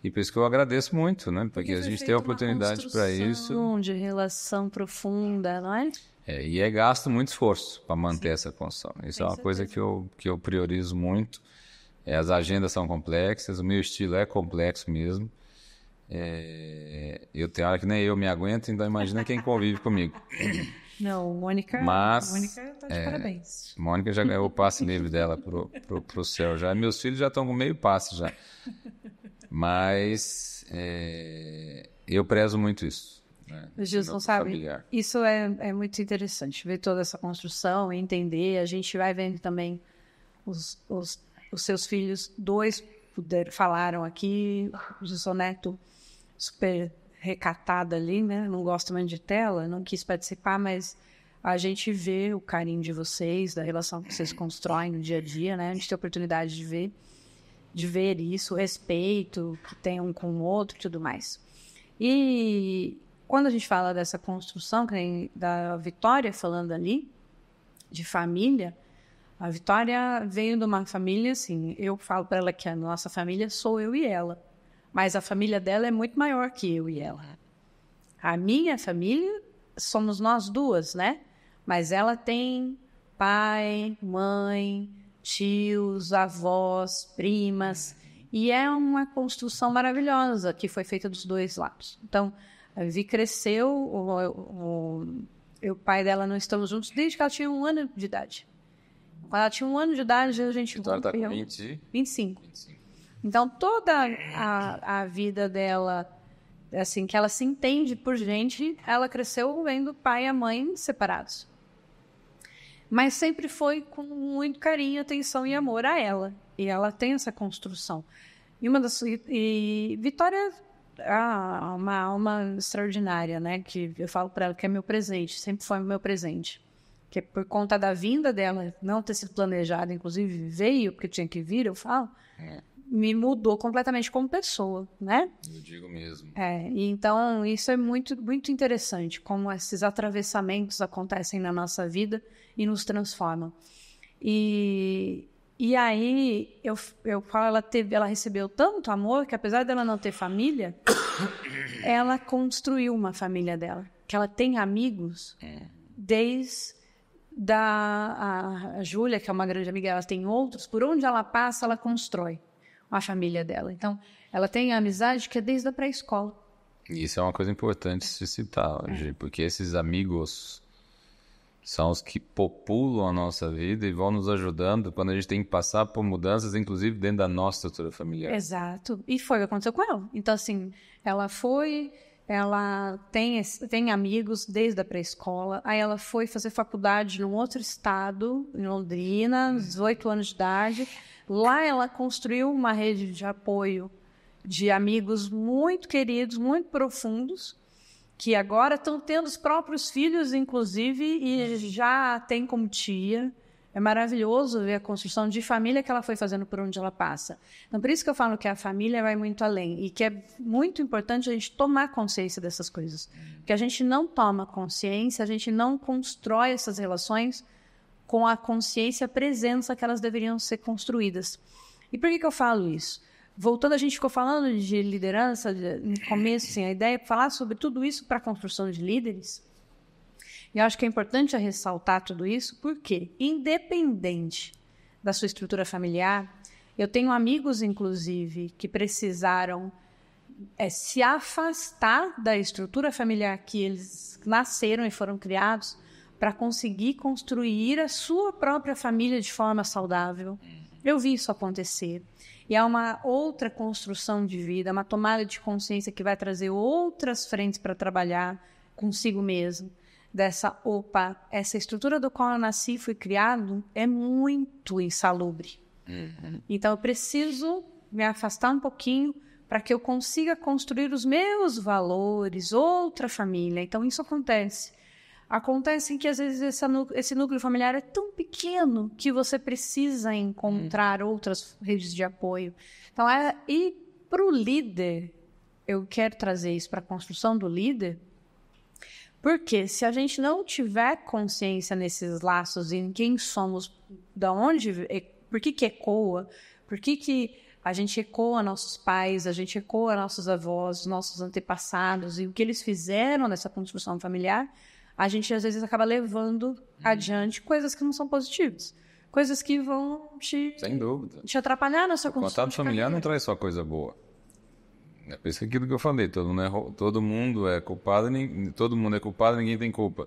e por isso que eu agradeço muito, né? Porque a gente tem a oportunidade para isso. De relação profunda, não é? E é gasto muito esforço para manter essa construção. Isso é uma coisa que eu priorizo muito. As agendas são complexas, o meu estilo é complexo mesmo. Eu tenho hora que nem eu me aguento, então imagina quem convive comigo. Não, Mônica tá de parabéns. Mônica já ganhou o passe livre dela pro céu já. Meus filhos já estão com meio passe já. Mas eu prezo muito isso. Né? Gilson, sabe, isso é muito interessante, ver toda essa construção, entender. A gente vai vendo também os seus filhos, 2 falaram aqui, o Gilson Neto super recatada ali, né? Não gosta muito de tela, não quis participar, mas a gente vê o carinho de vocês, da relação que vocês constroem no dia a dia, né? A gente tem a oportunidade de ver isso, o respeito que tem um com o outro e tudo mais. E quando a gente fala dessa construção, que nem da Vitória falando ali, de família, a Vitória veio de uma família, assim, eu falo para ela que a nossa família sou eu e ela. Mas a família dela é muito maior que eu e ela. A minha família somos nós 2, né? Mas ela tem pai, mãe, tios, avós, primas. E é uma construção maravilhosa que foi feita dos 2 lados. Então, a Vivi cresceu, o pai dela não estamos juntos desde que ela tinha 1 ano de idade. Quando ela tinha 1 ano de idade, a gente... Então ela está com 25. Então, toda a vida dela, assim, que ela se entende por gente, ela cresceu vendo o pai e a mãe separados. Mas sempre foi com muito carinho, atenção e amor a ela. E ela tem essa construção. E Vitória é uma alma extraordinária, né? Que eu falo para ela que é meu presente, sempre foi meu presente. Que por conta da vinda dela, não ter sido planejada, inclusive veio, porque tinha que vir, eu falo... me mudou completamente como pessoa, né? Eu digo mesmo. E então isso é muito, muito interessante, como esses atravessamentos acontecem na nossa vida e nos transformam. E aí eu falo, ela recebeu tanto amor que, apesar dela não ter família, ela construiu uma família dela, que ela tem amigos desde a Júlia, que é uma grande amiga, ela tem outros, por onde ela passa, ela constrói a família dela. Então, ela tem a amizade que é desde a pré-escola. Isso é uma coisa importante se citar hoje, porque esses amigos são os que populam a nossa vida e vão nos ajudando quando a gente tem que passar por mudanças, inclusive dentro da nossa estrutura familiar. Exato. E foi o que aconteceu com ela. Então, assim, ela tem amigos desde a pré-escola, aí ela foi fazer faculdade num outro estado, em Londrina, 18 anos de idade. Lá ela construiu uma rede de apoio de amigos muito queridos, muito profundos, que agora estão tendo os próprios filhos, inclusive, e já tem como tia. É maravilhoso ver a construção de família que ela foi fazendo por onde ela passa. Então, por isso que eu falo que a família vai muito além e que é muito importante a gente tomar consciência dessas coisas. Porque a gente não toma consciência, a gente não constrói essas relações com a consciência, a presença que elas deveriam ser construídas. E por que eu falo isso? Voltando, a gente ficou falando de liderança no começo, assim, a ideia é falar sobre tudo isso para a construção de líderes. E eu acho que é importante ressaltar tudo isso, porque, independente da sua estrutura familiar, eu tenho amigos, inclusive, que precisaram se afastar da estrutura familiar que eles nasceram e foram criados para conseguir construir a sua própria família de forma saudável. Eu vi isso acontecer. E é uma outra construção de vida, uma tomada de consciência que vai trazer outras frentes para trabalhar consigo mesmo. Essa estrutura do qual eu nasci e fui criado é muito insalubre. Então eu preciso me afastar um pouquinho para que eu consiga construir os meus valores, outra família. Então isso acontece. Acontece que às vezes esse núcleo familiar é tão pequeno que você precisa encontrar outras redes de apoio. Então, e para o líder, eu quero trazer isso para a construção do líder, porque se a gente não tiver consciência nesses laços, em quem somos, da onde, por que ecoa, por que a gente ecoa nossos pais, a gente ecoa nossos avós, nossos antepassados e o que eles fizeram nessa construção familiar, a gente às vezes acaba levando adiante coisas que não são positivas. Coisas que vão sem dúvida, te atrapalhar na sua construção. O contato familiar não traz só coisa boa. É por isso aquilo que eu falei, todo mundo é culpado, ninguém tem culpa.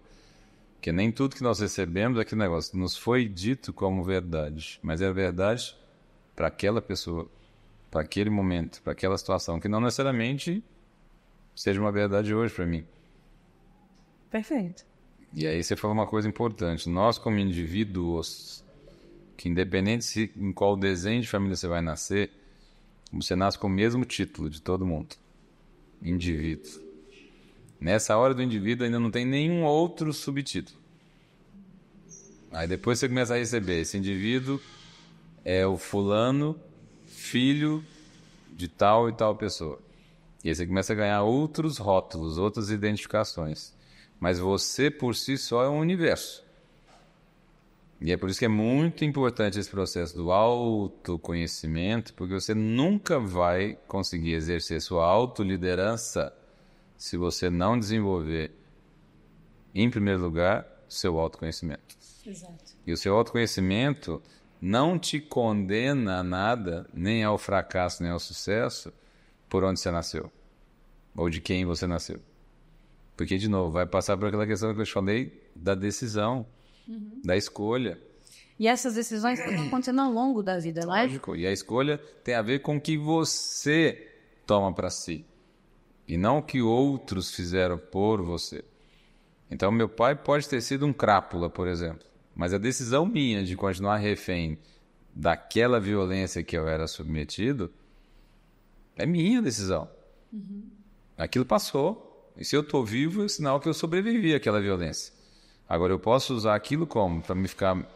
Porque nem tudo que nós recebemos é aquele negócio. Nos foi dito como verdade, mas é verdade para aquela pessoa, para aquele momento, para aquela situação, que não necessariamente seja uma verdade hoje para mim. Perfeito. E aí você falou uma coisa importante. Nós, como indivíduos, que independente em qual desenho de família você vai nascer, você nasce com o mesmo título de todo mundo. Indivíduo. Nessa hora do indivíduo ainda não tem nenhum outro subtítulo. Aí depois você começa a receber. Esse indivíduo é o fulano, filho de tal e tal pessoa. E aí você começa a ganhar outros rótulos, outras identificações. Mas você, por si só, é um universo. E é por isso que é muito importante esse processo do autoconhecimento, porque você nunca vai conseguir exercer sua autoliderança se você não desenvolver, em primeiro lugar, seu autoconhecimento. Exato. E o seu autoconhecimento não te condena a nada, nem ao fracasso, nem ao sucesso, por onde você nasceu, ou de quem você nasceu. Porque, de novo, vai passar por aquela questão que eu te falei da decisão, da escolha. E essas decisões estão acontecendo ao longo da vida, não é? Lógico. E a escolha tem a ver com o que você toma para si. E não o que outros fizeram por você. Então, meu pai pode ter sido um crápula, por exemplo. Mas a decisão minha de continuar refém daquela violência que eu era submetido é minha decisão. Aquilo passou. E se eu estou vivo, é sinal que eu sobrevivi àquela violência. Agora, eu posso usar aquilo como? Para me ficar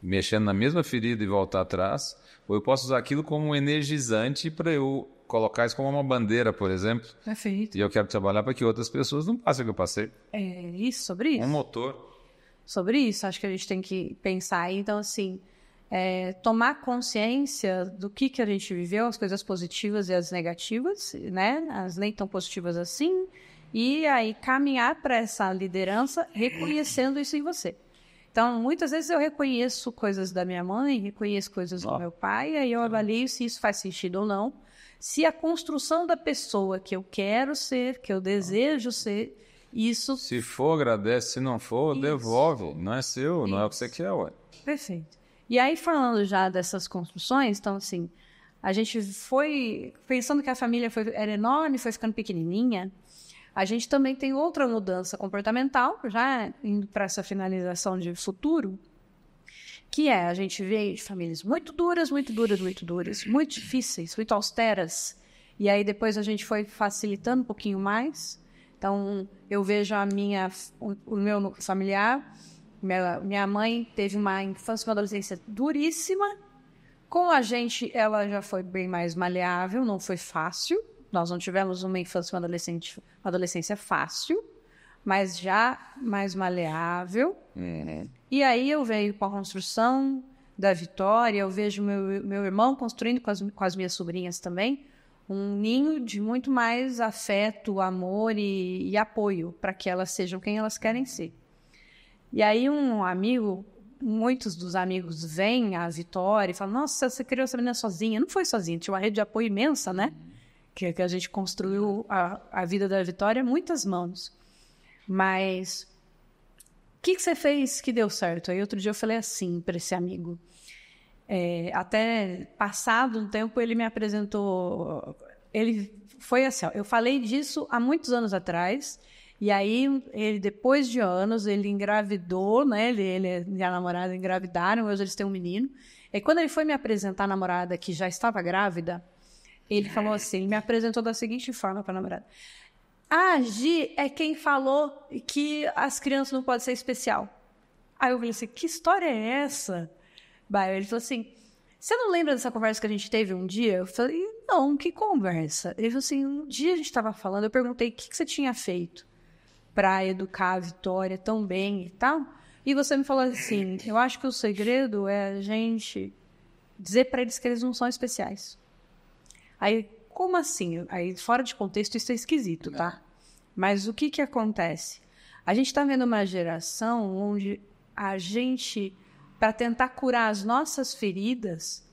mexendo na mesma ferida e voltar atrás, ou eu posso usar aquilo como um energizante para eu colocar isso como uma bandeira, por exemplo. Perfeito. E eu quero trabalhar para que outras pessoas não passem o que eu passei. É isso, sobre isso. Um motor. Sobre isso, acho que a gente tem que pensar. Então, assim, tomar consciência do que a gente viveu, as coisas positivas e as negativas, né? As nem tão positivas assim. E aí caminhar para essa liderança reconhecendo isso em você. Então, muitas vezes eu reconheço coisas da minha mãe, reconheço coisas do meu pai, aí eu avalio se isso faz sentido ou não. Se a construção da pessoa que eu quero ser, que eu desejo ser, isso... Se for, agradece. Se não for, isso. Devolve. Não é seu, Isso. não é o que você quer, ué. Perfeito. E aí, falando já dessas construções, então, assim, a gente foi... Pensando que a família era enorme, foi ficando pequenininha, a gente também tem outra mudança comportamental, já indo para essa finalização de futuro, que a gente veio de famílias muito duras, muito difíceis, muito austeras. E aí depois a gente foi facilitando um pouquinho mais. Então, eu vejo o meu familiar, minha mãe teve uma infância e uma adolescência duríssima. Com a gente, ela já foi bem mais maleável, não foi fácil. Nós não tivemos uma infância e uma adolescência fácil, mas já mais maleável. E aí eu venho com a construção da Vitória, eu vejo meu irmão construindo com as minhas sobrinhas também, um ninho de muito mais afeto, amor e apoio para que elas sejam quem elas querem ser. E aí muitos dos amigos vêm à Vitória e falam, nossa, você criou essa menina sozinha. Não foi sozinha, tinha uma rede de apoio imensa, né? Que a gente construiu a vida da Vitória, muitas mãos. Mas o que você fez que deu certo? Aí outro dia eu falei assim para esse amigo. Até passado um tempo ele me apresentou. Ele foi assim, eu falei disso há muitos anos atrás. E aí, depois de anos, ele engravidou, né? Ele e a namorada engravidaram, hoje eles têm um menino. E quando ele foi me apresentar a namorada que já estava grávida, ele falou assim, ele me apresentou da seguinte forma para a namorada. A Gi é quem falou que as crianças não podem ser especial. Aí eu falei assim, que história é essa? Ele falou assim, você não lembra dessa conversa que a gente teve um dia? Eu falei, não, que conversa? Ele falou assim, um dia a gente estava falando, eu perguntei o que você tinha feito para educar a Vitória tão bem e tal. E você me falou assim, eu acho que o segredo é a gente dizer para eles que eles não são especiais. Aí, como assim? Aí, fora de contexto, isso é esquisito, tá? Mas o que acontece? A gente está vendo uma geração onde a gente, para tentar curar as nossas feridas,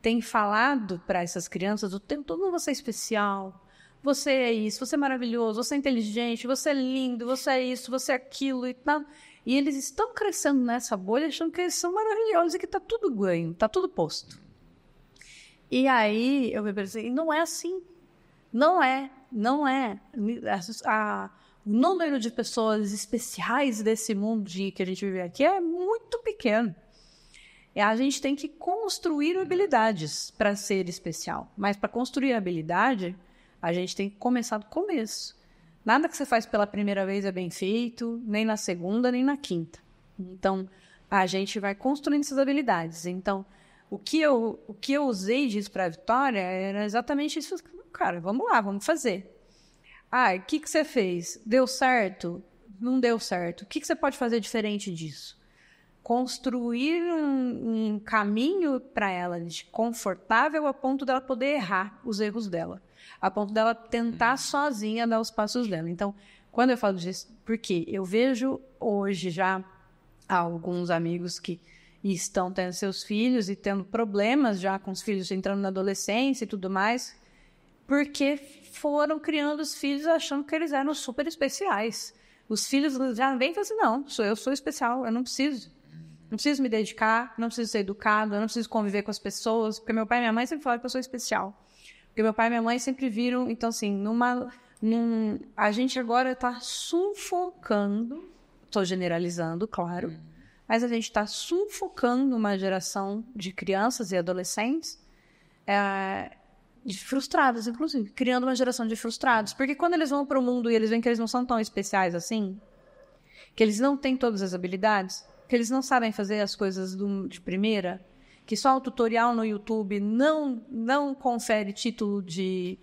tem falado para essas crianças o tempo todo, você é especial, você é isso, você é maravilhoso, você é inteligente, você é lindo, você é isso, você é aquilo e tal. E eles estão crescendo nessa bolha achando que eles são maravilhosos e que está tudo ganho, está tudo posto. E aí eu pensei, não é assim. Não é. O número de pessoas especiais desse mundo que a gente vive aqui é muito pequeno. E a gente tem que construir habilidades para ser especial. Mas para construir habilidade, a gente tem que começar do começo. Nada que você faz pela primeira vez é bem feito, nem na segunda, nem na quinta. Então, a gente vai construindo essas habilidades. Então, o que eu usei disso para a Vitória era exatamente isso. Cara, vamos lá, vamos fazer. O que você fez? Deu certo? Não deu certo. O que você pode fazer diferente disso? Construir um caminho para ela de confortável a ponto dela poder errar os erros dela. A ponto dela tentar sozinha dar os passos dela. Então, quando eu falo disso, porque eu vejo hoje já alguns amigos que estão tendo seus filhos e tendo problemas já com os filhos entrando na adolescência e tudo mais, porque foram criando os filhos achando que eles eram super especiais. Os filhos já vêm e falam assim, não, eu sou especial, eu não preciso me dedicar, não preciso ser educado, eu não preciso conviver com as pessoas, porque meu pai e minha mãe sempre falaram que eu sou especial. Porque meu pai e minha mãe sempre viram, então assim, a gente agora está sufocando, estou generalizando, claro, mas a gente está sufocando uma geração de crianças e adolescentes de frustrados, inclusive, criando uma geração de frustrados. Porque quando eles vão para o mundo e eles veem que eles não são tão especiais assim, que eles não têm todas as habilidades, que eles não sabem fazer as coisas de primeira, que só o tutorial no YouTube não confere título de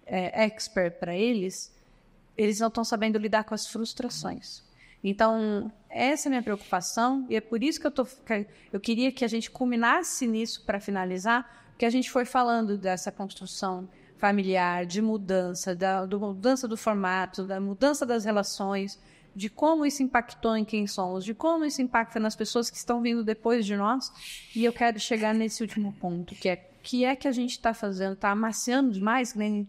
expert para eles não estão sabendo lidar com as frustrações. Então, essa é a minha preocupação, e é por isso que eu queria que a gente culminasse nisso para finalizar, que a gente foi falando dessa construção familiar, de mudança, da mudança do formato, da mudança das relações, de como isso impactou em quem somos, de como isso impacta nas pessoas que estão vindo depois de nós. E eu quero chegar nesse último ponto, que é que a gente está fazendo? Está amaciando demais, que nem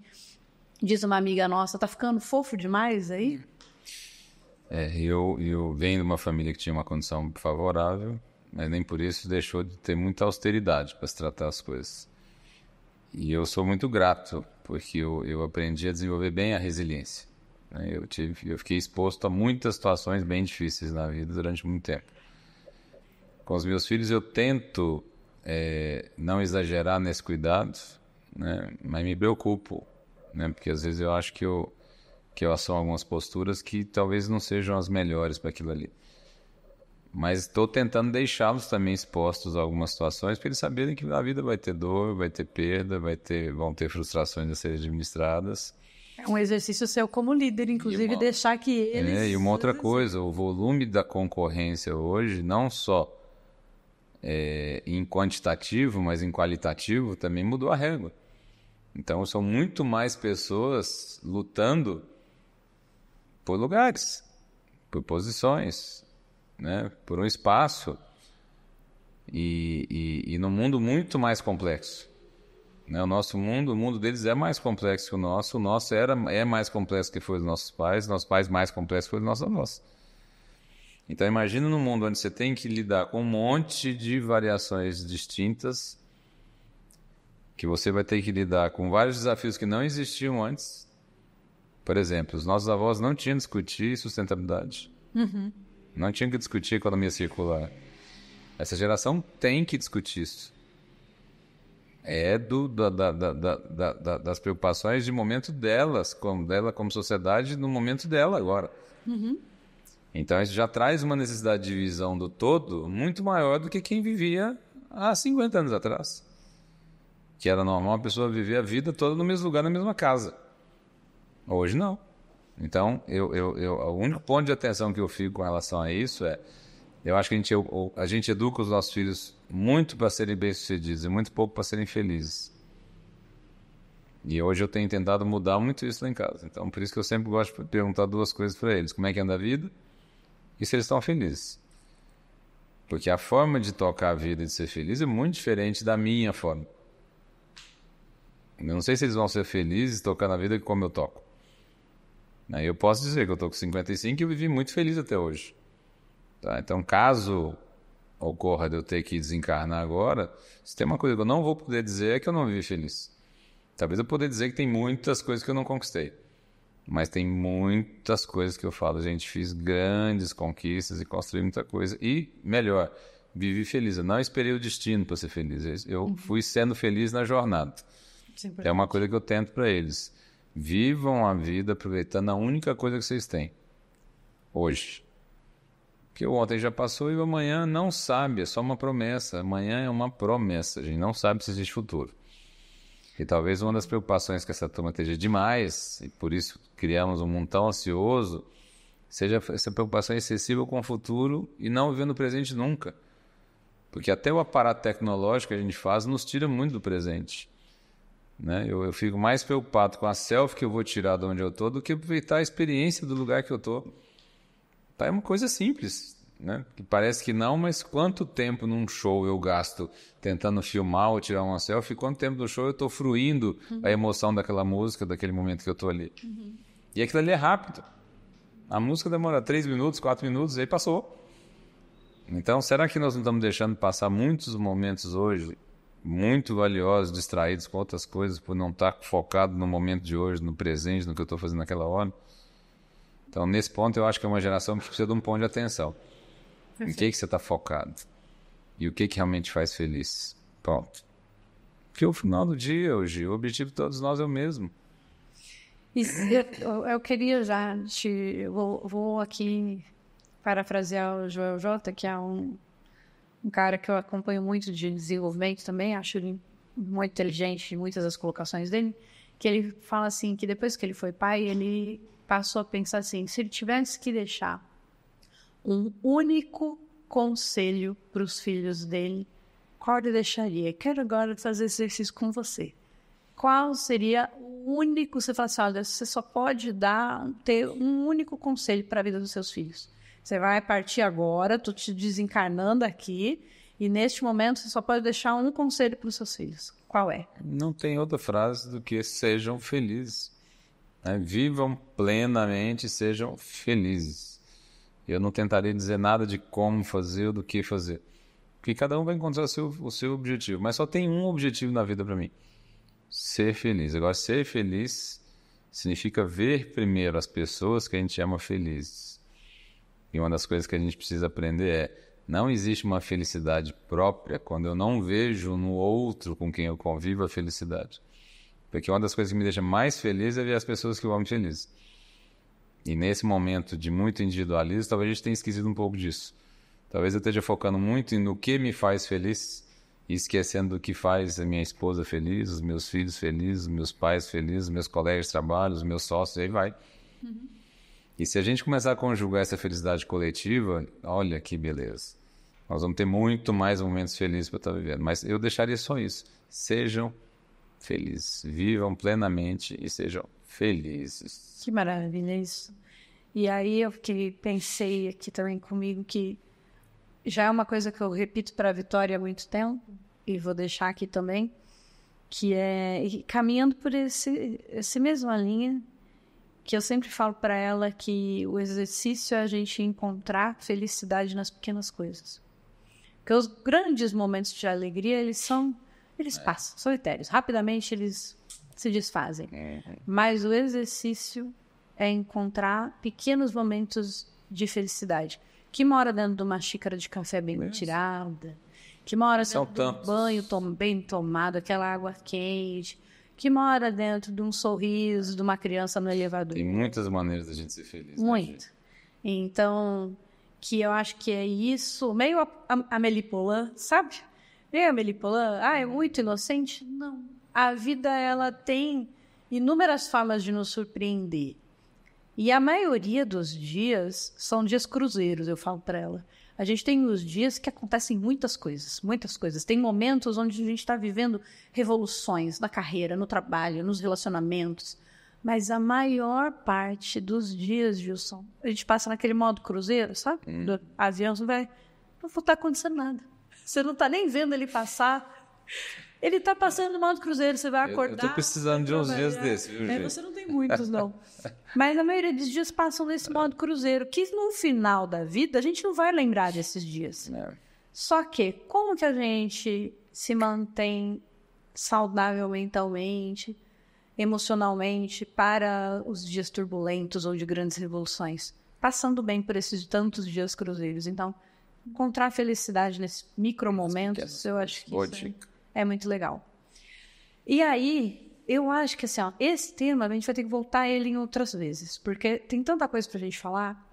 diz uma amiga nossa, está ficando fofo demais aí? Eu venho de uma família que tinha uma condição favorável, mas nem por isso deixou de ter muita austeridade para se tratar as coisas. E eu sou muito grato, porque eu aprendi a desenvolver bem a resiliência. Eu fiquei exposto a muitas situações bem difíceis na vida durante muito tempo. Com os meus filhos eu tento não exagerar nesse cuidado, né? Mas me preocupo, né? Porque às vezes eu acho que eu assumo algumas posturas que talvez não sejam as melhores para aquilo ali. Mas estou tentando deixá-los também expostos a algumas situações para eles saberem que na vida vai ter dor, vai ter perda, vão ter frustrações a serem administradas. É um exercício seu como líder, inclusive, deixar que eles... E uma outra coisa, o volume da concorrência hoje, não só em quantitativo, mas em qualitativo, também mudou a régua. Então, são muito mais pessoas lutando por lugares, por posições, né, por um espaço, e num mundo muito mais complexo. Né? O nosso mundo, o mundo deles é mais complexo que o nosso é mais complexo que foi os nossos pais mais complexos que foi os nossos avós. Então imagina num mundo onde você tem que lidar com um monte de variações distintas, que você vai ter que lidar com vários desafios que não existiam antes. Por exemplo, os nossos avós não tinham que discutir sustentabilidade. Não tinham que discutir economia circular. Essa geração tem que discutir isso. Das preocupações de momento dela como sociedade, no momento dela agora. Então isso já traz uma necessidade de visão do todo muito maior do que quem vivia há 50 anos atrás. Que era normal a pessoa viver a vida toda no mesmo lugar, na mesma casa. Hoje não. Então, o único ponto de atenção que eu fico com relação a isso eu acho que a gente educa os nossos filhos muito para serem bem-sucedidos e muito pouco para serem felizes. E hoje eu tenho tentado mudar muito isso lá em casa. Então, por isso que eu sempre gosto de perguntar duas coisas para eles. Como é que anda a vida e se eles estão felizes. Porque a forma de tocar a vida e de ser feliz é muito diferente da minha forma. Eu não sei se eles vão ser felizes tocando a vida como eu toco. Eu posso dizer que eu estou com 55 e eu vivi muito feliz até hoje. Tá? Então, caso ocorra de eu ter que desencarnar agora, se tem uma coisa que eu não vou poder dizer é que eu não vivi feliz. Talvez eu poder dizer que tem muitas coisas que eu não conquistei. Mas tem muitas coisas que eu falo, gente, fiz grandes conquistas e construí muita coisa. E, melhor, vivi feliz. Eu não esperei o destino para ser feliz. Eu fui sendo feliz na jornada. É uma coisa que eu tento para eles. Vivam a vida aproveitando a única coisa que vocês têm. Hoje. Porque o ontem já passou e o amanhã não sabe, é só uma promessa. Amanhã é uma promessa, a gente não sabe se existe futuro. E talvez uma das preocupações que essa turma esteja demais, e por isso criamos um mundo tão ansioso, seja essa preocupação excessiva com o futuro e não vivendo o presente nunca. Porque até o aparato tecnológico que a gente faz nos tira muito do presente. Né? Eu fico mais preocupado com a selfie que eu vou tirar de onde eu estou do que aproveitar a experiência do lugar que eu estou. É uma coisa simples, né? Que parece que não, mas quanto tempo num show eu gasto tentando filmar ou tirar uma selfie, quanto tempo no show eu estou fruindo a emoção daquela música, daquele momento que eu estou ali. E aquilo ali é rápido. A música demora 3 minutos, 4 minutos, e aí passou. Então, será que nós não estamos deixando passar muitos momentos hoje, muito valiosos, distraídos com outras coisas, por não estar focado no momento de hoje, no presente, no que eu estou fazendo naquela hora? Então, nesse ponto, eu acho que é uma geração que precisa de um ponto de atenção. Em que você está focado? E o que realmente faz feliz? Pronto. Porque o final do dia, hoje, o objetivo de todos nós é o mesmo. Eu queria já vou aqui parafrasear o Joel J, que é um cara que eu acompanho muito de desenvolvimento também, acho ele muito inteligente em muitas das colocações dele, que ele fala assim, que depois que ele foi pai, ele passou a pensar assim, se ele tivesse que deixar um único conselho para os filhos dele, qual ele deixaria? Quero agora fazer esse exercício com você. Qual seria o único... Você fala assim, olha, você só pode ter um único conselho para a vida dos seus filhos. Você vai partir agora, estou te desencarnando aqui, e neste momento você só pode deixar um conselho para os seus filhos. Qual é? Não tem outra frase do que sejam felizes. Né? Vivam plenamente, sejam felizes. Eu não tentarei dizer nada de como fazer ou do que fazer. Porque cada um vai encontrar o seu objetivo. Mas só tem um objetivo na vida para mim. Ser feliz. Agora, ser feliz significa ver primeiro as pessoas que a gente ama felizes. E uma das coisas que a gente precisa aprender é: não existe uma felicidade própria quando eu não vejo no outro com quem eu convivo a felicidade. Porque uma das coisas que me deixa mais feliz é ver as pessoas que eu amo felizes. E nesse momento de muito individualismo, talvez a gente tenha esquecido um pouco disso. Talvez eu esteja focando muito no que me faz feliz e esquecendo do que faz a minha esposa feliz, os meus filhos felizes, os meus pais felizes, os meus colegas de trabalho, os meus sócios, aí vai. Uhum. E se a gente começar a conjugar essa felicidade coletiva, olha que beleza. Nós vamos ter muito mais momentos felizes para estar vivendo. Mas eu deixaria só isso. Sejam felizes. Vivam plenamente e sejam felizes. Que maravilha isso. E aí eu pensei aqui também comigo que já é uma coisa que eu repito para a Vitória há muito tempo, e vou deixar aqui também, que é caminhando por essa mesma linha, que eu sempre falo para ela que o exercício é a gente encontrar felicidade nas pequenas coisas. Porque os grandes momentos de alegria, eles passam, são etéreos. Rapidamente eles se desfazem. Mas o exercício é encontrar pequenos momentos de felicidade. Que mora dentro de uma xícara de café bem tirada, que mora dentro de um banho bem tomado, aquela água quente, que mora dentro de um sorriso de uma criança no elevador. Tem muitas maneiras da gente ser feliz. Muito. Né, então, que eu acho que é isso, meio a Melipolã, sabe? Meio a Melipolã, é muito inocente? Não. A vida, ela tem inúmeras formas de nos surpreender. E a maioria dos dias são dias cruzeiros, eu falo para ela. A gente tem os dias que acontecem muitas coisas, muitas coisas. Tem momentos onde a gente está vivendo revoluções na carreira, no trabalho, nos relacionamentos. Mas a maior parte dos dias, Gilson, a gente passa naquele modo cruzeiro, sabe? Do avião, não está acontecendo nada. Você não está nem vendo ele passar. Ele está passando no modo cruzeiro, você vai acordar... Eu tô precisando de uns dias desses, viu, gente? Você não tem muitos, não. Mas a maioria dos dias passam nesse modo cruzeiro, que no final da vida a gente não vai lembrar desses dias. Só que, como que a gente se mantém saudável mentalmente, emocionalmente, para os dias turbulentos ou de grandes revoluções? Passando bem por esses tantos dias cruzeiros. Então, encontrar felicidade nesses micromomentos, eu acho que é muito legal. E aí, eu acho que assim, esse tema a gente vai ter que voltar a ele em outras vezes, porque tem tanta coisa pra gente falar,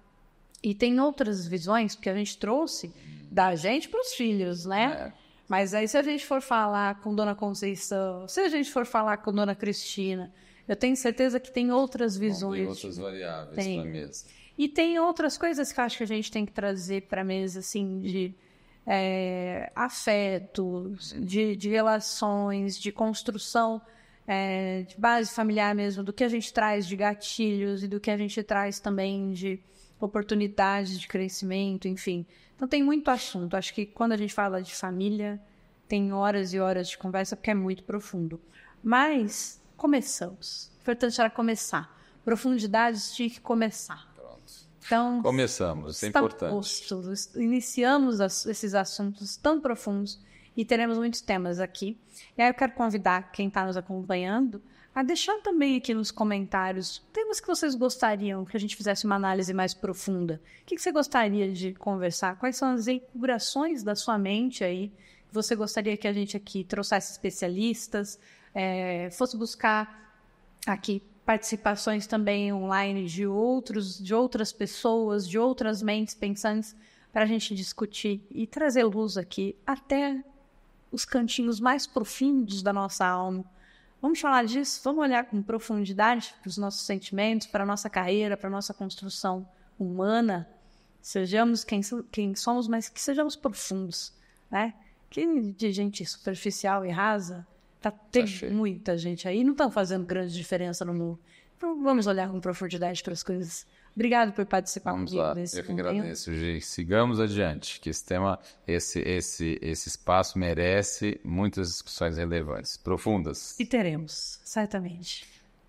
e tem outras visões que a gente trouxe da gente pros filhos, né? Mas aí se a gente for falar com Dona Conceição, se a gente for falar com Dona Cristina, eu tenho certeza que tem outras visões. Tem outras variáveis pra mesa. E tem outras coisas que eu acho que a gente tem que trazer pra mesa, assim, de afetos, de relações, de construção de base familiar mesmo, do que a gente traz de gatilhos e do que a gente traz também de oportunidades de crescimento, enfim. Então tem muito assunto. Acho que quando a gente fala de família, tem horas e horas de conversa, porque é muito profundo. Mas começamos. O importante era começar. Profundidades tinha que começar. Então, começamos, isso é importante. Iniciamos esses assuntos tão profundos e teremos muitos temas aqui. E aí eu quero convidar quem está nos acompanhando a deixar também aqui nos comentários temas que vocês gostariam que a gente fizesse uma análise mais profunda. O que você gostaria de conversar? Quais são as encurações da sua mente aí que você gostaria que a gente aqui trouxesse especialistas, fosse buscar aqui participações também online de outras pessoas, de outras mentes pensantes, para a gente discutir e trazer luz aqui até os cantinhos mais profundos da nossa alma. Vamos falar disso? Vamos olhar com profundidade para os nossos sentimentos, para a nossa carreira, para a nossa construção humana. Sejamos quem somos, mas que sejamos profundos, né? Que de gente superficial e rasa, tem muita gente aí, não estão fazendo grande diferença no mundo. Então vamos olhar com profundidade para as coisas. Obrigado por participar Vamos comigo lá. desse Eu que momento. agradeço, Gi. Sigamos adiante, que esse tema, esse espaço merece muitas discussões relevantes, profundas. E teremos, certamente.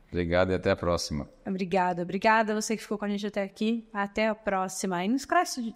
Obrigado e até a próxima. Obrigada a você que ficou com a gente até aqui. Até a próxima. E não esquece